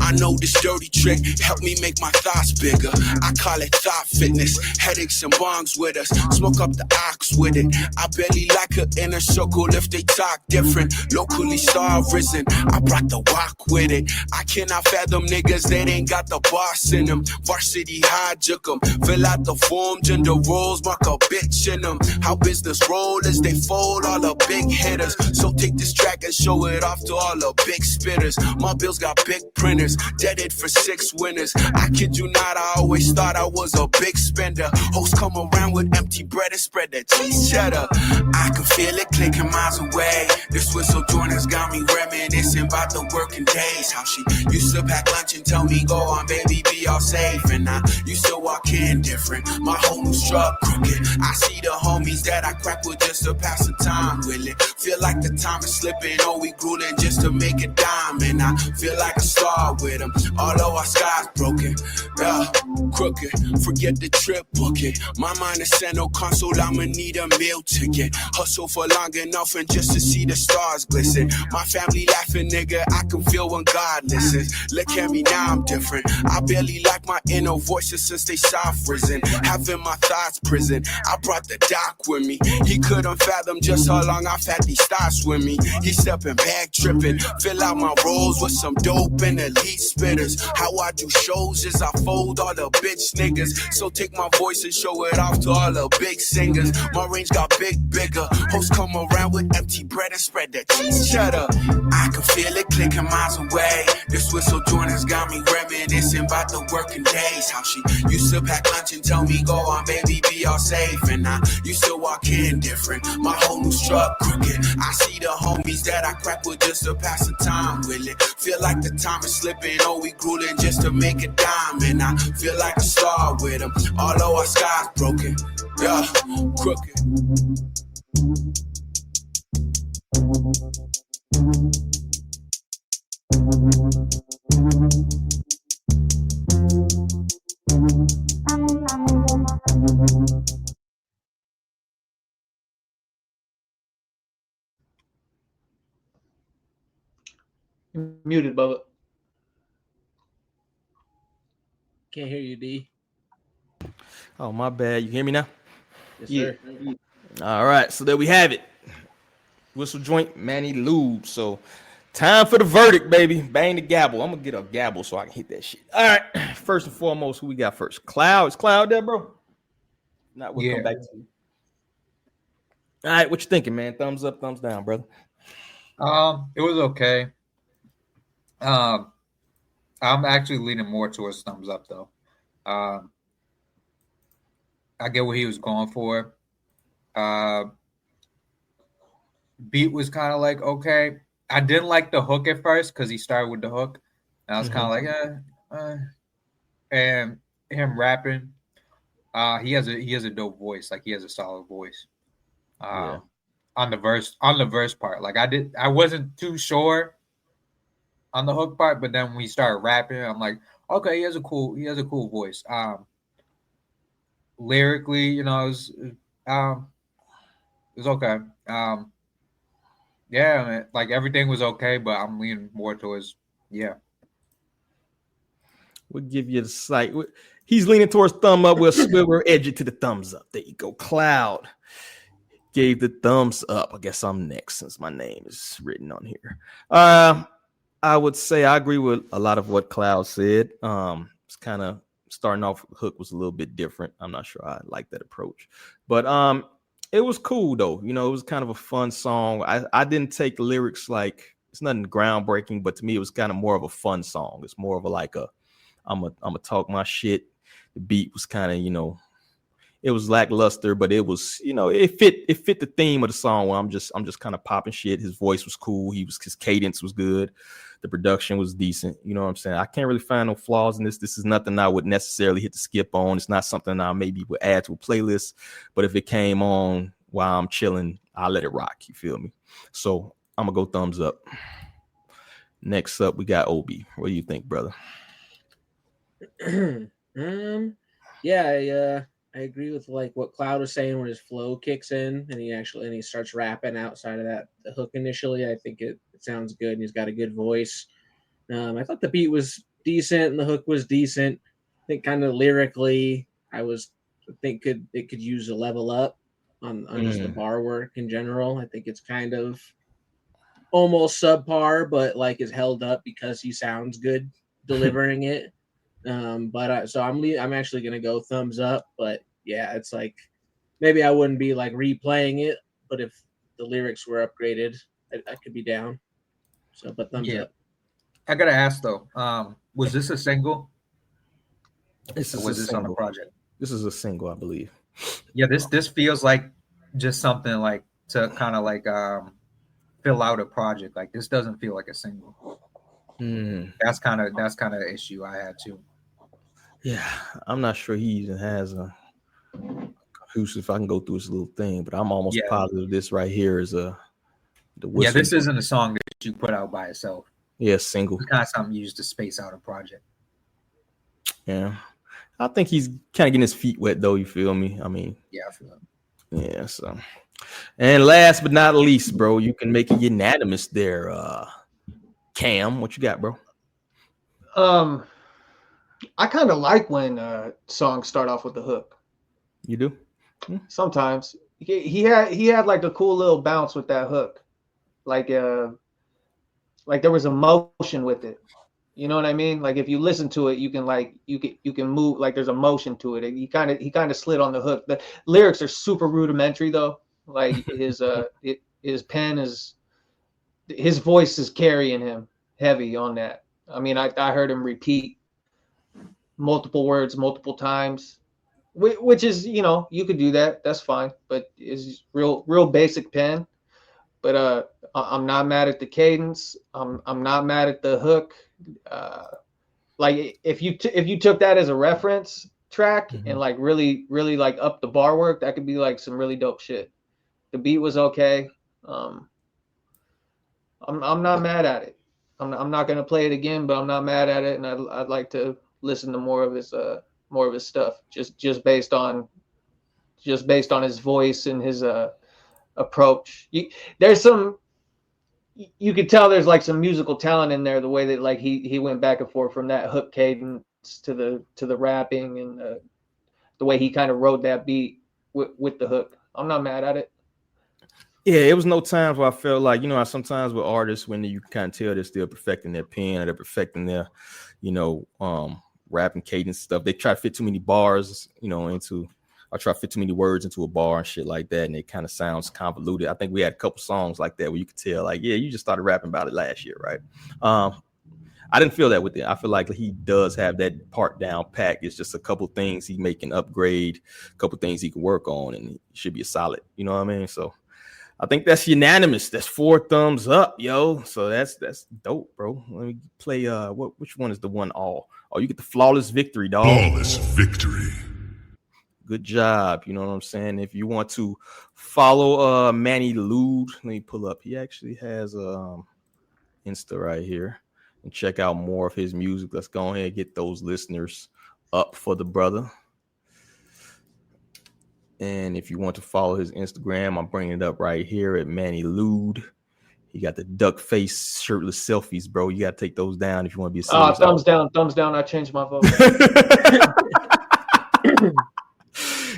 I know this dirty trick helped me make my thoughts bigger. I call it thought fitness. Headaches and bongs with us. Smoke up the ox with it. I barely like her inner circle if they talk different. Locally star risen. I brought the walk with it. I cannot fathom niggas that ain't got the boss in them. Varsity high juke them. Fill out the form, gender roles, mark a bitch in them. How business roll as they fold all the big hitters. So take this track and show it off to all the big spitters. My bills got big printers. Deaded for 6 winners. I kid you not, I always thought I was a big spender. Hosts come around with empty bread and spread that cheese cheddar. I can feel it clicking miles away. This whistle joint has got me reminiscing about the working days. How she used to pack lunch and tell me, go on, baby, be all safe. And I used to walk in different. My whole new struck crooked. I see the homies that I crack with just to pass the time with it. Feel like the time is slipping. Oh, we grueling just to make a dime. And I feel like a star with them. Although our sky's broken, yeah, crooked. Forget the trip, book it. My mind is sent no console, I'ma need a meal ticket. Hustle for long enough and just to see the stars glisten. My family laughing, nigga, I can feel when God listens. Look at me now, I'm different. I barely like my inner voices since they soft risen. Having my thoughts prison. I brought the doc with me. He couldn't fathom just how long I've had these thoughts with me. He stepping back, tripping. Fill out my roles with some dope and elite spitters. How I do shows is I fold all the bitch niggas. So take my voice and show it off to all the big singers. My range got bigger. Hosts come around with empty bread and spread that cheese cheddar. I can feel it clicking miles away. This whistle joint has got me reminiscing about the working days. How she used to pack lunch and tell me, go on, baby, be all safe. And I used to walk in different. My whole new struck crooked. I see the homies that I crack with just to pass the time with it. Feel like the time is slipping. Oh, we grueling just to make a dime. And I feel like a star with them. Although our sky's broken. Yeah, crooked. Muted, Bubba. Can't hear you, D. Oh, my bad. You hear me now? Yes, sir. All right, so there we have it. Whistle joint, Manni, Lewd. So time for the verdict, baby. Bang the gavel. I'm gonna get a gavel so I can hit that shit. All right. First and foremost, who we got first? Cloud. Is Cloud there, bro? Not. We'll come back to you. All right, what you thinking, man? Thumbs up, thumbs down, brother. It was okay. I'm actually leaning more towards thumbs up, though. I get what he was going for. Beat was kind of like, okay. I didn't like the hook at first because he started with the hook. And I was kind of like, and him rapping, he has a dope voice. Like, he has a solid voice. On the verse part. Like, I wasn't too sure on the hook part, but then when he started rapping, I'm like, okay, he has a cool voice. Lyrically, it was okay. Yeah, man, like everything was okay, but I'm leaning more towards We'll give you the sight. He's leaning towards thumb up. We'll edge it to the thumbs up. There you go. Cloud gave the thumbs up. I guess I'm next since my name is written on here. I would say I agree with a lot of what Cloud said. It's kind of starting off with Hook was a little bit different. I'm not sure I like that approach, but it was cool though. It was kind of a fun song. I didn't take the lyrics like it's nothing groundbreaking, but to me it was kind of more of a fun song. It's more of I'm gonna talk my shit. The beat was kind of it was lackluster, but it was it fit the theme of the song where I'm just kind of popping shit. His voice was cool. His cadence was good. The production was decent. You know what I'm saying? I can't really find no flaws in this. This is nothing I would necessarily hit the skip on. It's not something I maybe would add to a playlist. But if it came on while I'm chilling I'll let it rock. You feel me? So I'm gonna go thumbs up. Next up, we got Obi. What do you think, brother? Yeah, I agree with like what Cloud was saying when his flow kicks in and he starts rapping outside of the hook initially. I think it sounds good and he's got a good voice. I thought the beat was decent and the hook was decent. I think kind of lyrically, it could use a level up on just the bar work in general. I think it's kind of almost subpar, but like is held up because he sounds good delivering it. So I'm actually gonna go thumbs up. But yeah, it's like maybe I wouldn't be like replaying it, but if the lyrics were upgraded, I could be down. So, but thumbs up. I gotta ask though, was this a single? Was this on a project? This is a single, I believe. Yeah, this feels like just something like to kind of like fill out a project. Like this doesn't feel like a single. That's kind of the issue I had too. Yeah, I'm not sure he even has a who's if I can go through this little thing, but I'm almost positive this right here is the whistle. Yeah, this isn't a song that you put out by itself. Yeah, single. It's kind of something used to space out a project. Yeah, I think he's kind of getting his feet wet though. You feel me? I mean, yeah, I feel it. Yeah. So, and last but not least, bro, you can make it unanimous there. Cam, what you got, bro? I kind of like when songs start off with the hook. You do? Sometimes he had like a cool little bounce with that hook, like there was emotion with it. You know what I mean? Like if you listen to it, you can move. Like there's emotion to it. He kind of slid on the hook. The lyrics are super rudimentary though. Like his pen is, his voice is carrying him heavy on that. I mean, I heard him repeat multiple words multiple times, which is, you could do that. That's fine. But it's real basic pen. But I'm not mad at the cadence. I'm not mad at the hook. Like if you took that as a reference track and like really like up the bar work, that could be like some really dope shit. The beat was okay. I'm not mad at it. I'm not gonna play it again, but I'm not mad at it, and I'd like to listen to more of his stuff, just based on his voice and his approach. You could tell there's like some musical talent in there, the way that like he went back and forth from that hook cadence to the rapping and the way he kind of rode that beat with the hook. I'm not mad at it. Yeah, it was no times where I felt like, sometimes with artists, when you kind of tell they're still perfecting their pen or they're perfecting their, rap and cadence stuff, they try to fit too many bars, I try to fit too many words into a bar and shit like that, and it kind of sounds convoluted. I think we had a couple songs like that where you could tell, like, yeah, you just started rapping about it last year, right? I didn't feel that with it. I feel like he does have that part down pat. It's just a couple things he can upgrade, a couple things he can work on, and he should be a solid. You know what I mean? So I think that's unanimous. That's 4 thumbs up, yo. So that's dope, bro. Let me play. Which one is the one all? Oh, you get the flawless victory, dog. Flawless victory. Good job. You know what I'm saying? If you want to follow Manni Lewd, let me pull up. He actually has Insta right here, and check out more of his music. Let's go ahead and get those listeners up for the brother. And if you want to follow his Instagram, I'm bringing it up right here at Manni Lewd. He got the duck face shirtless selfies, bro. You got to take those down if you want to be a serious thumbs down. I changed my vote.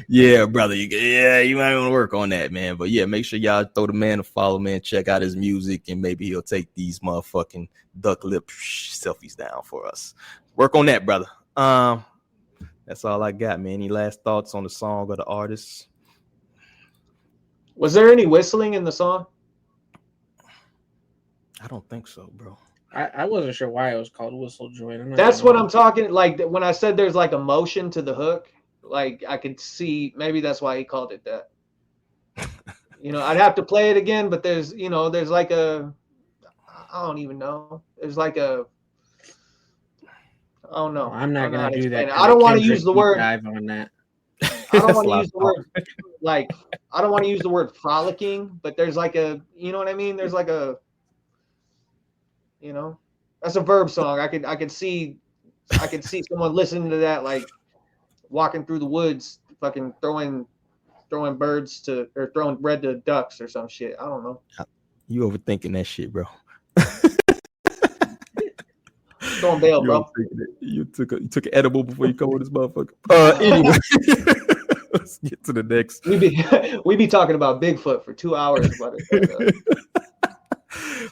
Yeah, brother. You might want to work on that, man. But yeah, make sure y'all throw the man a follow, man. Check out his music, and maybe he'll take these motherfucking duck lip selfies down for us. Work on that, brother. That's all I got, man. Any last thoughts on the song or the artist? Was there any whistling in the song? I don't think so, bro. I wasn't sure why it was called Whistle Joint. That's what I'm talking. Like when I said there's like emotion to the hook, like I could see maybe that's why he called it that. I'd have to play it again, but there's like I don't even know. There's like a, I don't know. I'm not gonna do that. I don't want to use the word. Dive on that. I don't want to use the word like I don't want to use the word frolicking, but there's like a, you know what I mean? There's like a, you know, that's a verb song. I could see someone listening to that like walking through the woods, fucking throwing birds to or throwing bread to ducks or some shit. I don't know. You overthinking that shit, bro. Throwing bail, bro. You took an edible before you come with this motherfucker. Anyway, let's get to the next. We be talking about Bigfoot for 2 hours.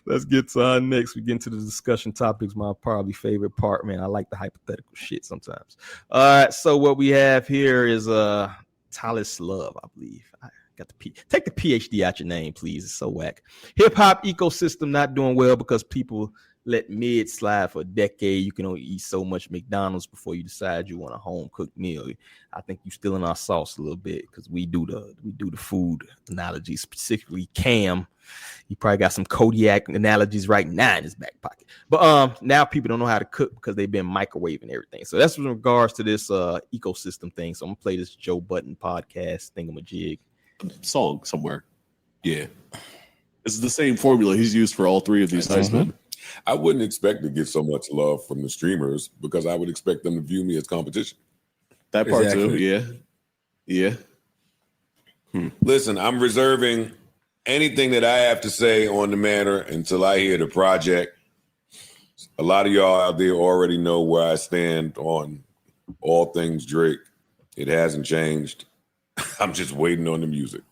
Let's get to our next. We get into the discussion topics. My probably favorite part, man. I like the hypothetical shit sometimes. All right, so what we have here is Talis Love, I believe. I got the take the PhD out your name, please. It's so whack. Hip hop ecosystem not doing well because people let mid slide for a decade. You can only eat so much McDonald's before you decide you want a home cooked meal. I think you still in our sauce a little bit because we do the food analogies, specifically Cam. He probably got some Kodiak analogies right now in his back pocket. But now people don't know how to cook because they've been microwaving everything. So that's in regards to this ecosystem thing. So I'm gonna play this Joe Budden podcast thingamajig song somewhere. Yeah, it's the same formula he's used for all three of these nice men. I wouldn't expect to get so much love from the streamers because I would expect them to view me as competition. That part too, yeah. Listen, I'm reserving anything that I have to say on the matter until I hear the project. A lot of y'all out there already know where I stand on all things Drake. It hasn't changed. I'm just waiting on the music.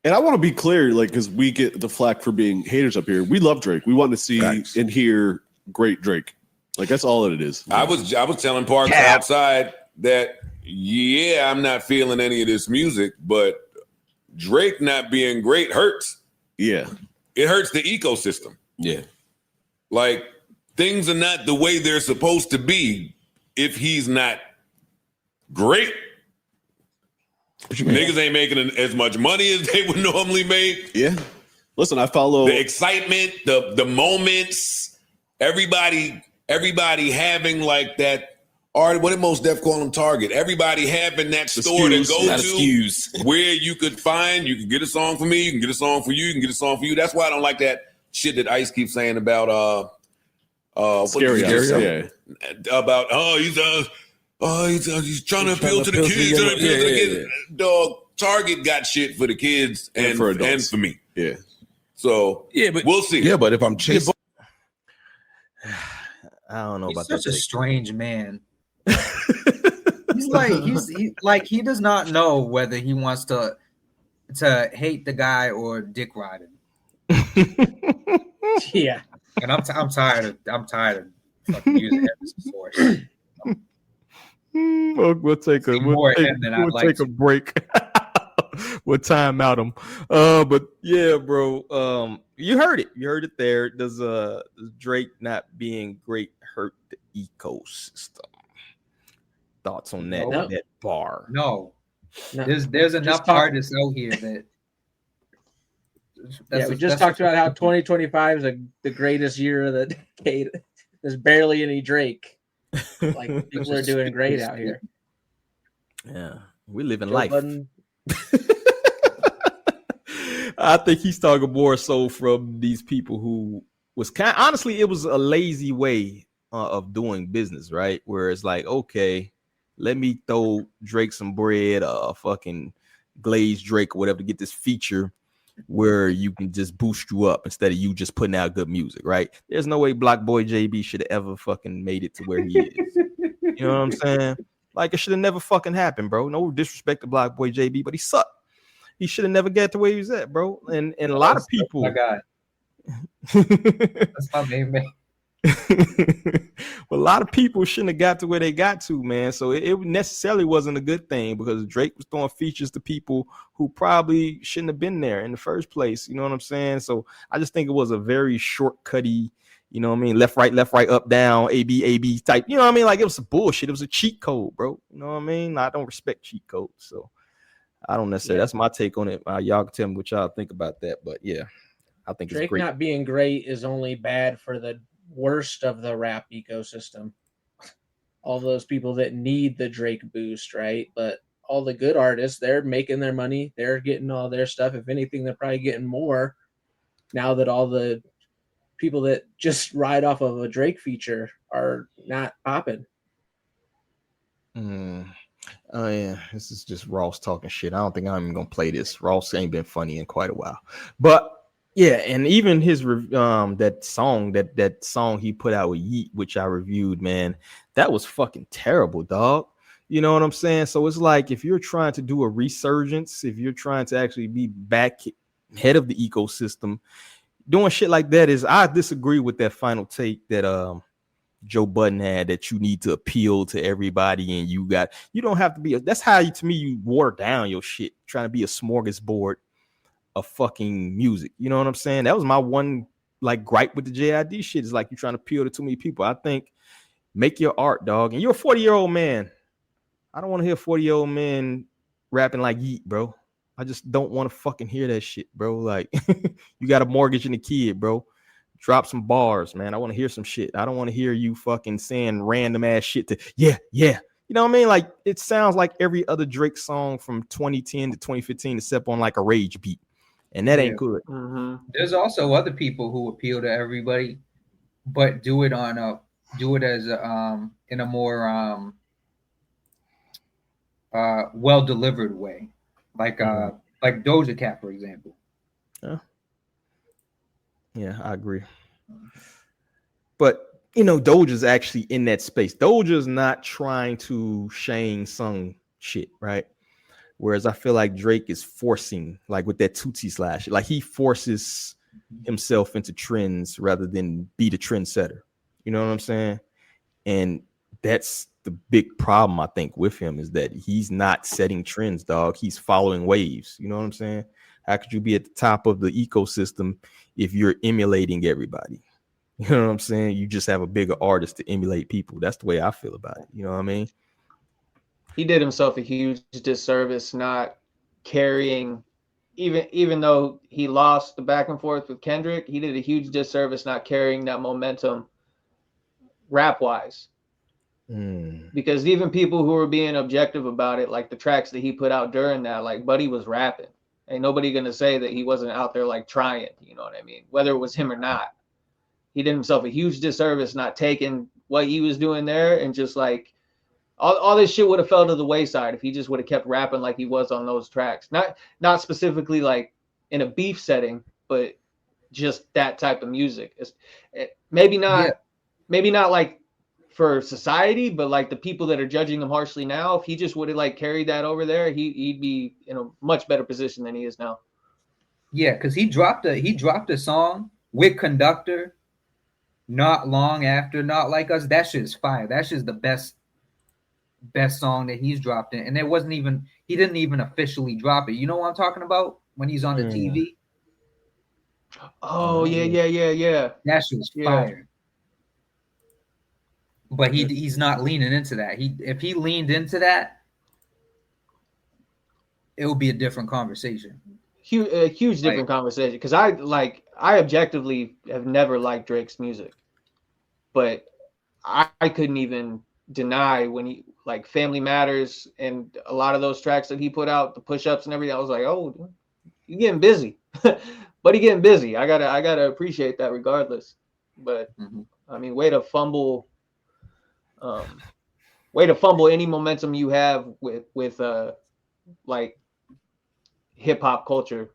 And I want to be clear, like, because we get the flack for being haters up here. We love Drake. We want to see and hear great Drake. Like, that's all that it is. I was telling Parks outside that, I'm not feeling any of this music, but Drake not being great hurts. Yeah. It hurts the ecosystem. Yeah. Like, things are not the way they're supposed to be if he's not great. Niggas ain't making as much money as they would normally make. Yeah. Listen, I follow the excitement, the moments, everybody having like that art. What did Most Def call them? Target. Everybody having that store to go to where you could get a song for me, you can get a song for you, you can get a song for you. That's why I don't like that shit that Ice keeps saying about Scary. About he's trying to appeal to the kids. Dog, Target got shit for the kids and for me. Yeah. So but we'll see. Yeah, but if I'm chasing, I don't know He's about such that. a strange man. He does not know whether he wants to hate the guy or dick ride him. Yeah. And I'm tired of fucking using him as a source. We'll take a break. We'll time out him. But yeah, bro. You heard it there. Does Drake not being great hurt the ecosystem? Thoughts on that? No. That bar? No. There's enough artists out here that. We just talked about how 2025 is the greatest year of the decade. There's barely any Drake. Like, people are doing great out here. Yeah, we live in life. I think he's talking more so from these people who was honestly, it was a lazy way of doing business, right? Where it's like, okay, let me throw Drake some bread, fucking glazed Drake or whatever to get this feature where you can just boost you up instead of you just putting out good music, right? There's no way Block Boy JB should have ever fucking made it to where he is. You know what I'm saying? Like, it should have never fucking happened, bro. No disrespect to Block Boy JB, but he sucked. He should have never got to where he was at, bro. And a lot of people. My guy. That's my main man. But a lot of people shouldn't have got to where they got to, man. So it necessarily wasn't a good thing because Drake was throwing features to people who probably shouldn't have been there in the first place. You know what I'm saying? So I just think it was a very shortcutty, you know what I mean? Left, right, up, down, AB type. You know what I mean? Like, it was a bullshit. It was a cheat code, bro. You know what I mean? I don't respect cheat codes. So I don't necessarily. That's my take on it. Y'all can tell me what y'all think about that. But yeah, I think Drake it's great. Not being great is only bad for the worst of the rap ecosystem. All those people that need the Drake boost, right? But all the good artists, they're making their money, they're getting all their stuff. If anything, they're probably getting more now that all the people that just ride off of a Drake feature are not popping. Oh yeah, this is just Ross talking shit. I don't think I'm even gonna play this. Ross ain't been funny in quite a while, but yeah, and even his that song he put out with Yeet, which I reviewed, man, that was fucking terrible, dog. You know what I'm saying? So it's like if you're trying to do a resurgence, if you're trying to actually be back head of the ecosystem, doing shit like that I disagree with that final take that Joe Budden had, that you need to appeal to everybody and you don't have to be that's how to me you water down your shit, trying to be a smorgasbord of fucking music. You know what I'm saying? That was my one like gripe with the JID shit, is like you're trying to appeal to too many people. I think make your art, dog. And you're a 40-year-old man. I don't want to hear 40-year-old men rapping like Yeet, bro. I just don't want to fucking hear that shit, bro. Like you got a mortgage and a kid, bro. Drop some bars, man. I want to hear some shit. I don't want to hear you fucking saying random ass shit to yeah. You know what I mean? Like it sounds like every other Drake song from 2010 to 2015 except on like a rage beat. And that ain't good. Mm-hmm. There's also other people who appeal to everybody, but do it as in a more well delivered way, like Doja Cat, for example. Yeah, I agree. But you know, Doja's actually in that space. Doja's not trying to Shane Sung shit, right? Whereas I feel like Drake is forcing, like with that Tootsie Slash, like he forces himself into trends rather than be the trendsetter. You know what I'm saying? And that's the big problem, I think, with him, is that he's not setting trends, dog. He's following waves. You know what I'm saying? How could you be at the top of the ecosystem if you're emulating everybody? You know what I'm saying? You just have a bigger artist to emulate people. That's the way I feel about it. You know what I mean? He did himself a huge disservice not carrying, even though he lost the back and forth with Kendrick, he did a huge disservice not carrying that momentum rap wise. Because even people who were being objective about it, like the tracks that he put out during that, like Buddy was rapping. Ain't nobody gonna say that he wasn't out there like trying, you know what I mean? Whether it was him or not. He did himself a huge disservice not taking what he was doing there, and just like all this shit would have fell to the wayside if he just would have kept rapping like he was on those tracks. Not specifically like in a beef setting, but just that type of music. Maybe not like for society, but like the people that are judging him harshly now, if he just would have like carried that over there, he'd be in a much better position than he is now. Yeah, because he dropped a song with Conductor not long after Not Like Us. That shit is fire. That shit is the best song that he's dropped in. And he didn't even officially drop it. You know what I'm talking about? When he's on the TV. Oh yeah. That shit is fire. But he's not leaning into that. If he leaned into that, it would be a different conversation. A huge different conversation. Because I objectively have never liked Drake's music, but I couldn't even deny when he like Family Matters and a lot of those tracks that he put out, the push-ups and everything. I was like, oh, you're getting busy, but he getting busy. I gotta appreciate that regardless. But I mean, way to fumble any momentum you have with like hip hop culture,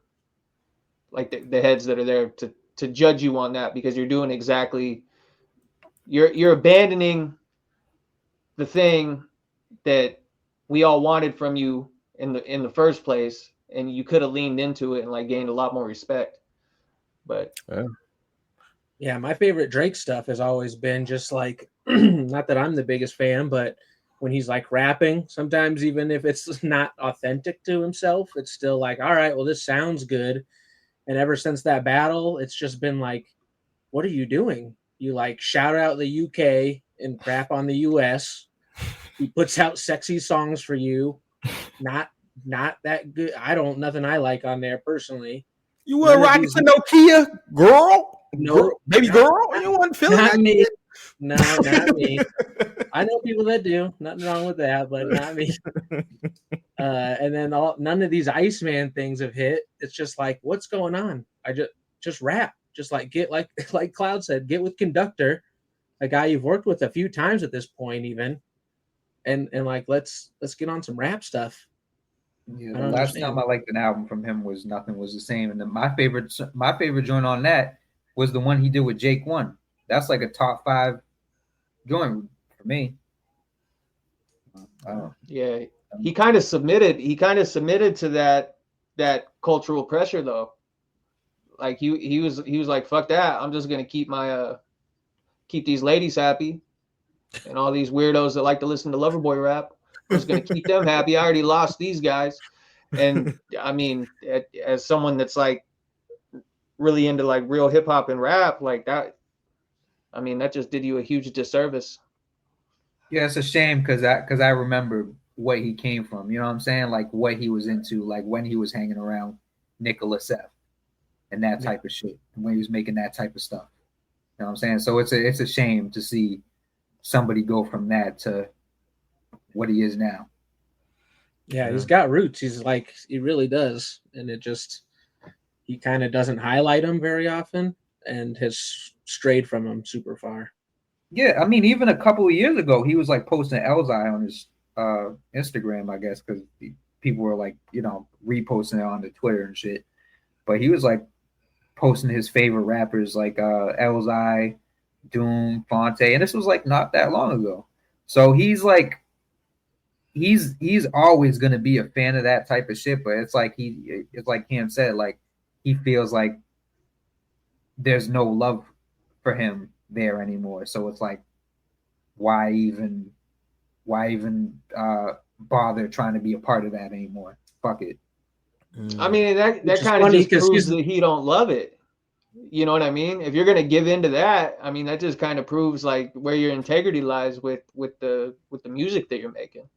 like the heads that are there to judge you on that, because you're doing exactly, you're abandoning the thing that we all wanted from you in the first place, and you could have leaned into it and like gained a lot more respect. But yeah, my favorite Drake stuff has always been just like, not that I'm the biggest fan, but when he's like rapping, sometimes even if it's not authentic to himself, it's still like, all right, well, this sounds good. And ever since that battle, it's just been like, what are you doing? You like shout out the UK and crap on the US. He puts out sexy songs for you. Not that good. Nothing I like on there personally. You weren't rocking to no Kia, girl? No, baby girl? You weren't feeling that? Me. No, not me. I know people that do. Nothing wrong with that, but not me. And then none of these Iceman things have hit. It's just like, what's going on? I just rap. Just like get like Cloud said, get with Conductor, a guy you've worked with a few times at this point, even, and like let's get on some rap stuff. Yeah, the last time I liked an album from him was Nothing Was the Same, and my favorite joint on that was the one he did with Jake One. That's like a top 5 joint for me. Yeah, he kind of submitted to that cultural pressure though. Like he was like, fuck that, I'm just gonna keep these ladies happy, and all these weirdos that like to listen to Loverboy rap, I'm just gonna keep them happy. I already lost these guys. And I mean, as someone that's like really into like real hip hop and rap like that, I mean, that just did you a huge disservice. Yeah, it's a shame because I remember what he came from. You know what I'm saying? Like what he was into, like when he was hanging around Nicholas F. and that type of shit, when he was making that type of stuff. You know what I'm saying? So it's a shame to see somebody go from that to what he is now. Yeah, he's got roots. He really does. And he kind of doesn't highlight them very often and has strayed from them super far. Yeah, I mean, even a couple of years ago, he was like posting Elzai on his Instagram, I guess, because people were like, reposting it onto Twitter and shit. But he was like posting his favorite rappers like Elzai, Doom, Fonte, and this was like not that long ago. So he's like, he's always gonna be a fan of that type of shit. But it's like Cam said, like he feels like there's no love for him there anymore. So it's like, why even bother trying to be a part of that anymore? Fuck it. I mean, that kind of just proves that he don't love it. You know what I mean? If you're gonna give into that, I mean, that just kind of proves like where your integrity lies with the music that you're making.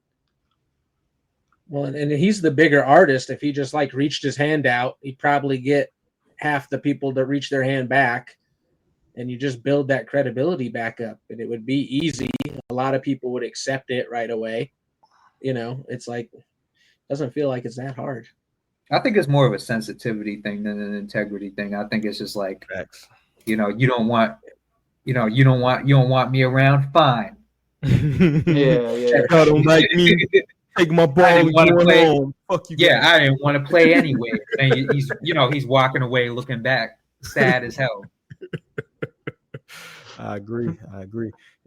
Well, and he's the bigger artist. If he just like reached his hand out, he'd probably get half the people to reach their hand back, and you just build that credibility back up, and it would be easy. A lot of people would accept it right away. It's like, doesn't feel like it's that hard. I think it's more of a sensitivity thing than an integrity thing. I think it's just like, you don't want me around. Fine. Yeah. I don't like me. Take my ball and go home. Fuck you. Yeah, I didn't want to play anyway. And he's walking away looking back, sad as hell. I agree.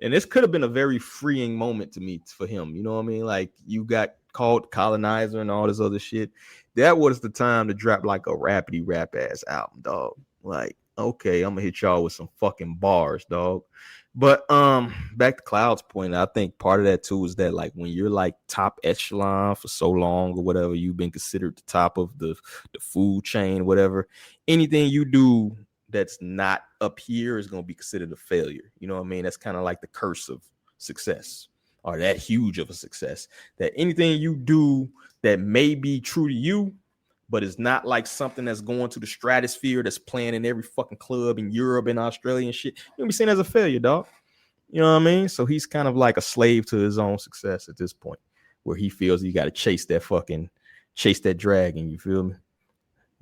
And this could have been a very freeing moment to me for him. You know what I mean? Like you got called colonizer and all this other shit. That was the time to drop like a rapidy rap ass album, dog. Like, okay, I'm gonna hit y'all with some fucking bars, dog. But back to Cloud's point, I think part of that too is that like when you're like top echelon for so long or whatever, you've been considered the top of the food chain, whatever. Anything you do that's not up here is going to be considered a failure. You know what I mean? That's kind of like the curse of success, or that huge of a success, that anything you do that may be true to you, but it's not like something that's going to the stratosphere, that's playing in every fucking club in Europe and Australia and shit, you're gonna be seen as a failure, dog. You know what I mean? So he's kind of like a slave to his own success at this point, where he feels you got to chase that dragon. You feel me?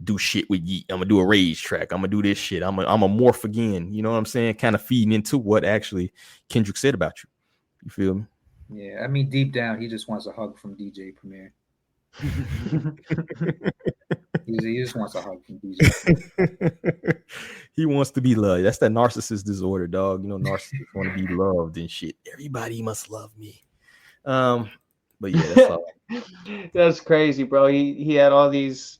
Do shit with Yeet. I'm gonna do a rage track. I'm gonna do this shit. I'm gonna morph again. You know what I'm saying? Kind of feeding into what actually Kendrick said about you. You feel me? Yeah, I mean, deep down, he just wants a hug from DJ Premier. He just wants a hug from DJ. He wants to be loved. That's that narcissist disorder, dog. You know, narcissists want to be loved and shit. Everybody must love me. But yeah, that's all. That's crazy, bro. He had all these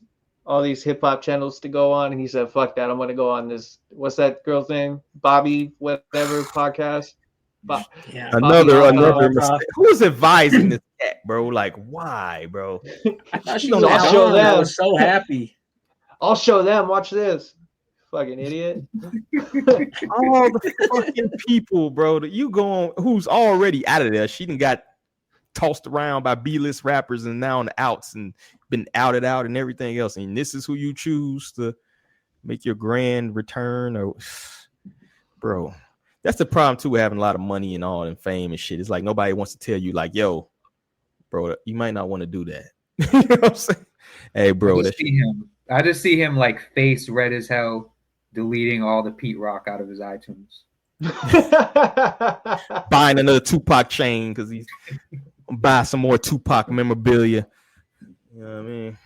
hip hop channels to go on, and he said, "Fuck that! I'm gonna go on this. What's that girl's name? Bobby whatever podcast." Another mistake. Who's advising this cat, bro? Like, why, bro? I thought she was gonna show them. I was so happy. I'll show them. Watch this. Fucking idiot. All the fucking people, bro, that you go on, who's already out of there. She done got tossed around by B-list rappers and now on the outs and been outed out and everything else. And this is who you choose to make your grand return, or bro. That's the problem too with having a lot of money and all and fame and shit. It's like nobody wants to tell you like, yo, bro, you might not want to do that. You know what I'm saying? Hey, bro, I just see him like face red as hell, deleting all the Pete Rock out of his iTunes. Buying another Tupac chain because he's buy some more Tupac memorabilia. You know what I mean?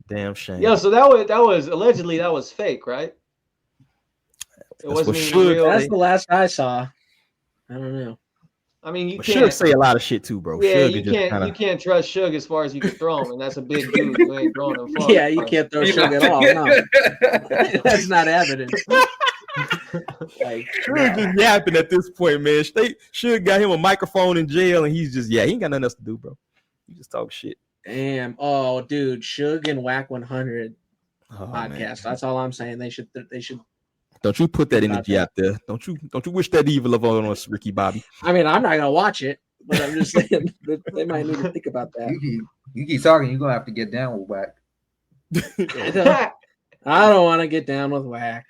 Damn shame. Yo, so that was allegedly that was fake, right? It wasn't even real. That's the last I saw. I don't know. I mean, you can't say a lot of shit too, bro. Yeah, Suge you can't trust Suge as far as you can throw him, and that's a big dude. You ain't throwing him far. Yeah, you can't throw Suge at all. No, that's not evidence. Like, Suge just yapping at this point, man. Suge got him a microphone in jail, and he's just he ain't got nothing else to do, bro. You just talk shit. Damn. Oh, dude, Suge and Whack 100 podcast. Man. That's all I'm saying. They should. Don't you put that energy out there? Don't you wish that evil on us, Ricky Bobby? I mean, I'm not gonna watch it, but I'm just saying that they might need to think about that. You keep talking, you're gonna have to get down with Whack. I don't want to get down with Whack.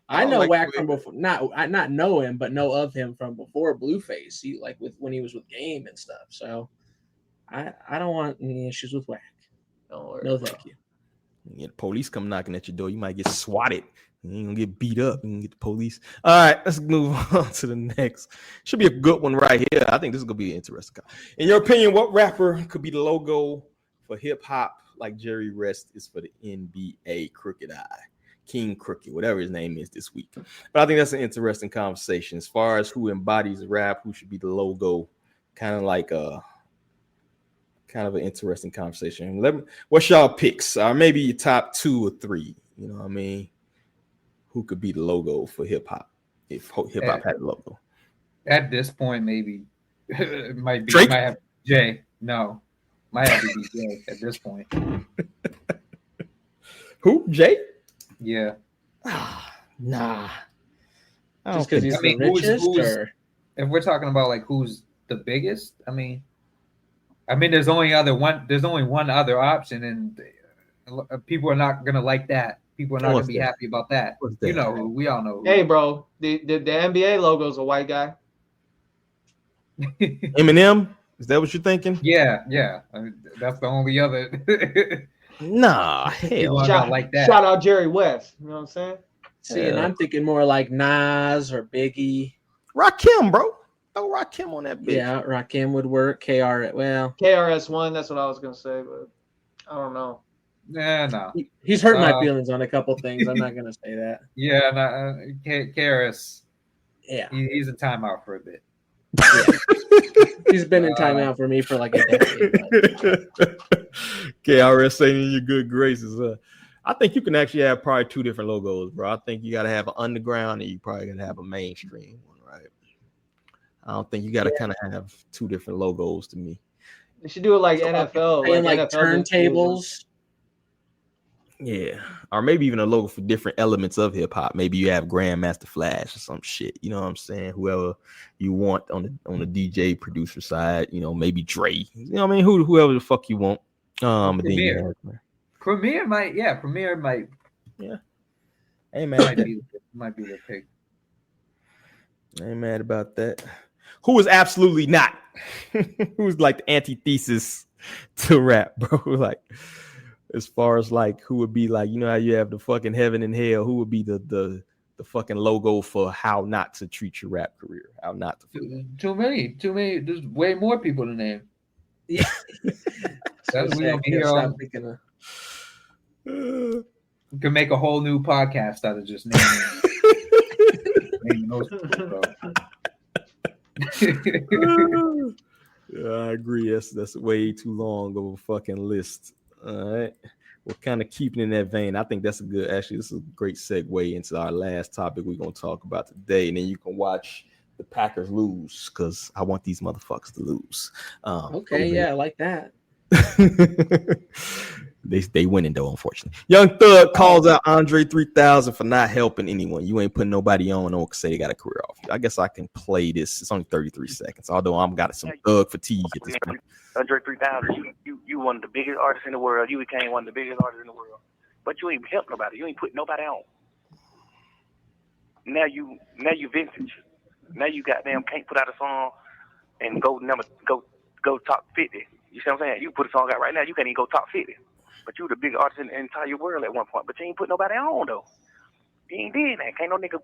I know Whack from before. Not know him, but know of him from before Blueface. He like when he was with Game and stuff. So I don't want any issues with Whack. No, thank you. You get the police come knocking at your door, you might get swatted. You ain't gonna get beat up. You can get the police. All right, let's move on to the next. Should be a good one right here. I think this is gonna be interesting. In your opinion, what rapper could be the logo for hip hop like Jerry West is for the NBA? Crooked Eye, King Crooked, whatever his name is this week. But I think that's an interesting conversation as far as who embodies rap, who should be the logo. Kind of an interesting conversation. What's y'all picks? Maybe your top 2 or 3. You know what I mean? Who could be the logo for hip hop if hip hop had a logo? At this point, maybe it might be. Drake? Might have Jay. No, might have to be Jay at this point. Who? Jay? Yeah. Nah. Just because he's the richest, or if we're talking about like who's the biggest, I mean, there's only one other option, and people are not gonna like that. People are not gonna be happy about that. You know, we all know. Hey, bro, the NBA logo is a white guy. Eminem? Is that what you're thinking? Yeah. I mean, that's the only other. Nah, hell. Shout out Jerry West. You know what I'm saying? See, and I'm thinking more like Nas or Biggie. Rakim, bro. Throw Rakim on that bitch. Yeah, Rakim would work. KRS-One. That's what I was gonna say, but I don't know. Yeah, no. He's hurt my feelings on a couple things. I'm not gonna say that. Yeah, no, KRS. Yeah, he's in timeout for a bit. Yeah. He's been in timeout for me for like a decade. KRS saying in your good graces. I think you can actually have probably 2 different logos, bro. I think you got to have an underground and you probably got to have a mainstream one, right? I don't think you got to kind of have 2 different logos to me. They should do it like NFL, like NFL turntables. Yeah, or maybe even a logo for different elements of hip hop. Maybe you have Grandmaster Flash or some shit. You know what I'm saying? Whoever you want on the DJ producer side. You know, maybe Dre. You know what I mean? Whoever the fuck you want. Premier might. Yeah. Hey man, might be the pick. I ain't mad about that. Who is absolutely not? Who's like the antithesis to rap, bro? Like, as far as like who would be like, you know how you have the fucking heaven and hell, who would be the fucking logo for how not to treat your rap career? How not to too many. There's way more people to name. Yeah. That's we don't hear on. We can make a whole new podcast out of just naming those people, bro. Yeah, I agree. That's way too long of a fucking list. All right. We're kind of keeping in that vein. I think that's this is a great segue into our last topic we're going to talk about today. And then you can watch the Packers lose because I want these motherfuckers to lose. Okay, yeah, I like that. They winning though, unfortunately. Young Thug calls out Andre 3000 for not helping anyone. You ain't putting nobody on. No one can say they got a career off. I guess I can play this. It's only 33 seconds. Although I'm got some Thug fatigue at this point. Andre 3000, you one of the biggest artists in the world. You became one of the biggest artists in the world, but you ain't helped nobody. You ain't put nobody on. now you vintage. Now you goddamn can't put out a song and go top 50. You see what I'm saying? You put a song out right now, you can't even go top 50. But you the biggest artist in the entire world at one point. But you ain't put nobody on though. You ain't did that. Ain't no nigga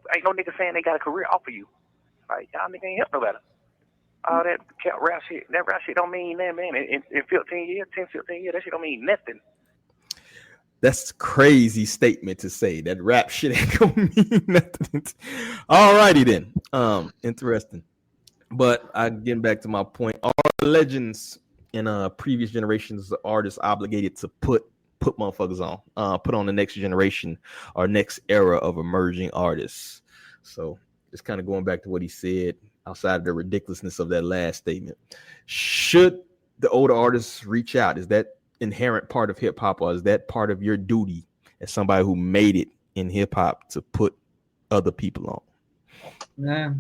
saying they got a career off of you. Like y'all nigga ain't help nobody. All that rap shit, don't mean that, man. In 15 years, that shit don't mean nothing. That's a crazy statement to say. That rap shit ain't gonna mean nothing. Alrighty then. Interesting. But getting back to my point, are legends in previous generations of artists obligated to put motherfuckers on, put on the next generation or next era of emerging artists? So just kind of going back to what he said, outside of the ridiculousness of that last statement, should the older artists reach out? Is that inherent part of hip hop, or is that part of your duty as somebody who made it in hip hop to put other people on? Nah,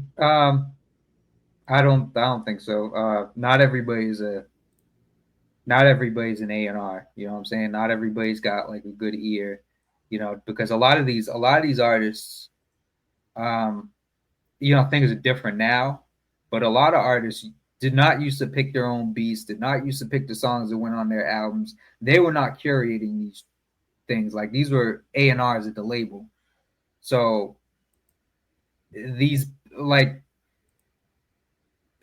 I don't think so. Not everybody's an A&R. You know what I'm saying? Not everybody's got like a good ear. You know, because a lot of these artists, you know, things are different now. But a lot of artists did not used to pick their own beats, did not used to pick the songs that went on their albums. They were not curating these things. Like these were A&Rs at the label. So these, like,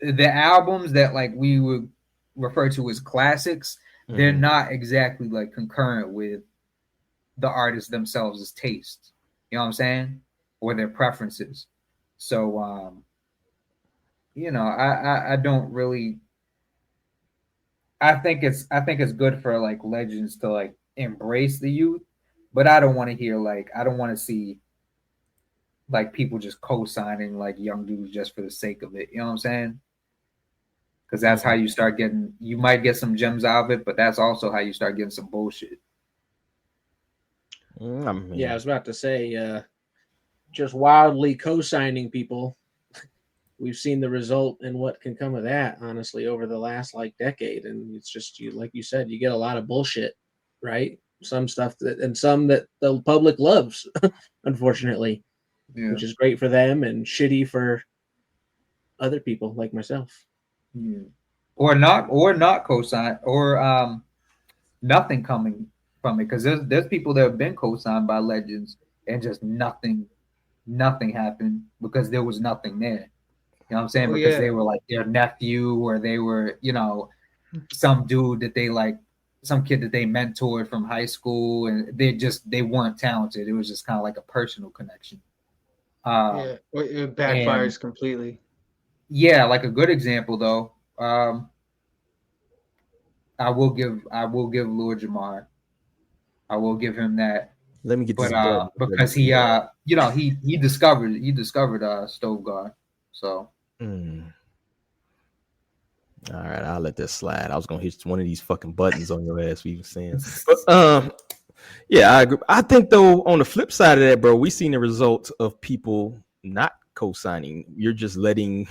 the albums that like we would refer to as classics, they're not exactly like concurrent with the artists themselves' taste. You know what I'm saying? Or their preferences. So you know, I don't really, I think it's good for like legends to like embrace the youth, but I don't want to see like people just co-signing like young dudes just for the sake of it. You know what I'm saying? Because that's how you start getting, you might get some gems out of it, but that's also how you start getting some bullshit. Yeah, I was about to say, just wildly co-signing people. We've seen the result and what can come of that, honestly, over the last like decade. And it's just, you, like you said, you get a lot of bullshit, right? Some stuff that, and some that the public loves, unfortunately, which is great for them and shitty for other people like myself. Yeah. Or not co-sign, or nothing coming from it, because there's people that have been co-signed by legends and just nothing happened because there was nothing there. You know what I'm saying? Because they were like their nephew, or they were, you know, some dude that they like, some kid that they mentored from high school, and they weren't talented. It was just kind of like a personal connection. It backfires completely. Yeah, like a good example though. I will give Lewd Jamar. I will give him that. Let me get this because he you know, he discovered Stove God. So all right, I'll let that slide. I was gonna hit one of these fucking buttons on your ass. We were saying, but yeah, I agree. I think though, on the flip side of that, bro, we seen the result of people not co-signing. You're just letting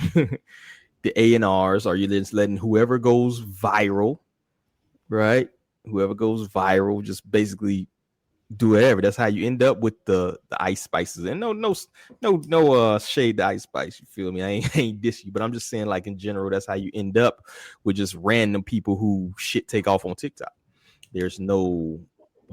the A&Rs, or you're just letting whoever goes viral, right? Whoever goes viral, just basically do whatever. That's how you end up with the Ice Spices. And no shade to Ice Spice. You feel me? I ain't diss you, but I'm just saying, like, in general, that's how you end up with just random people who shit take off on TikTok. There's no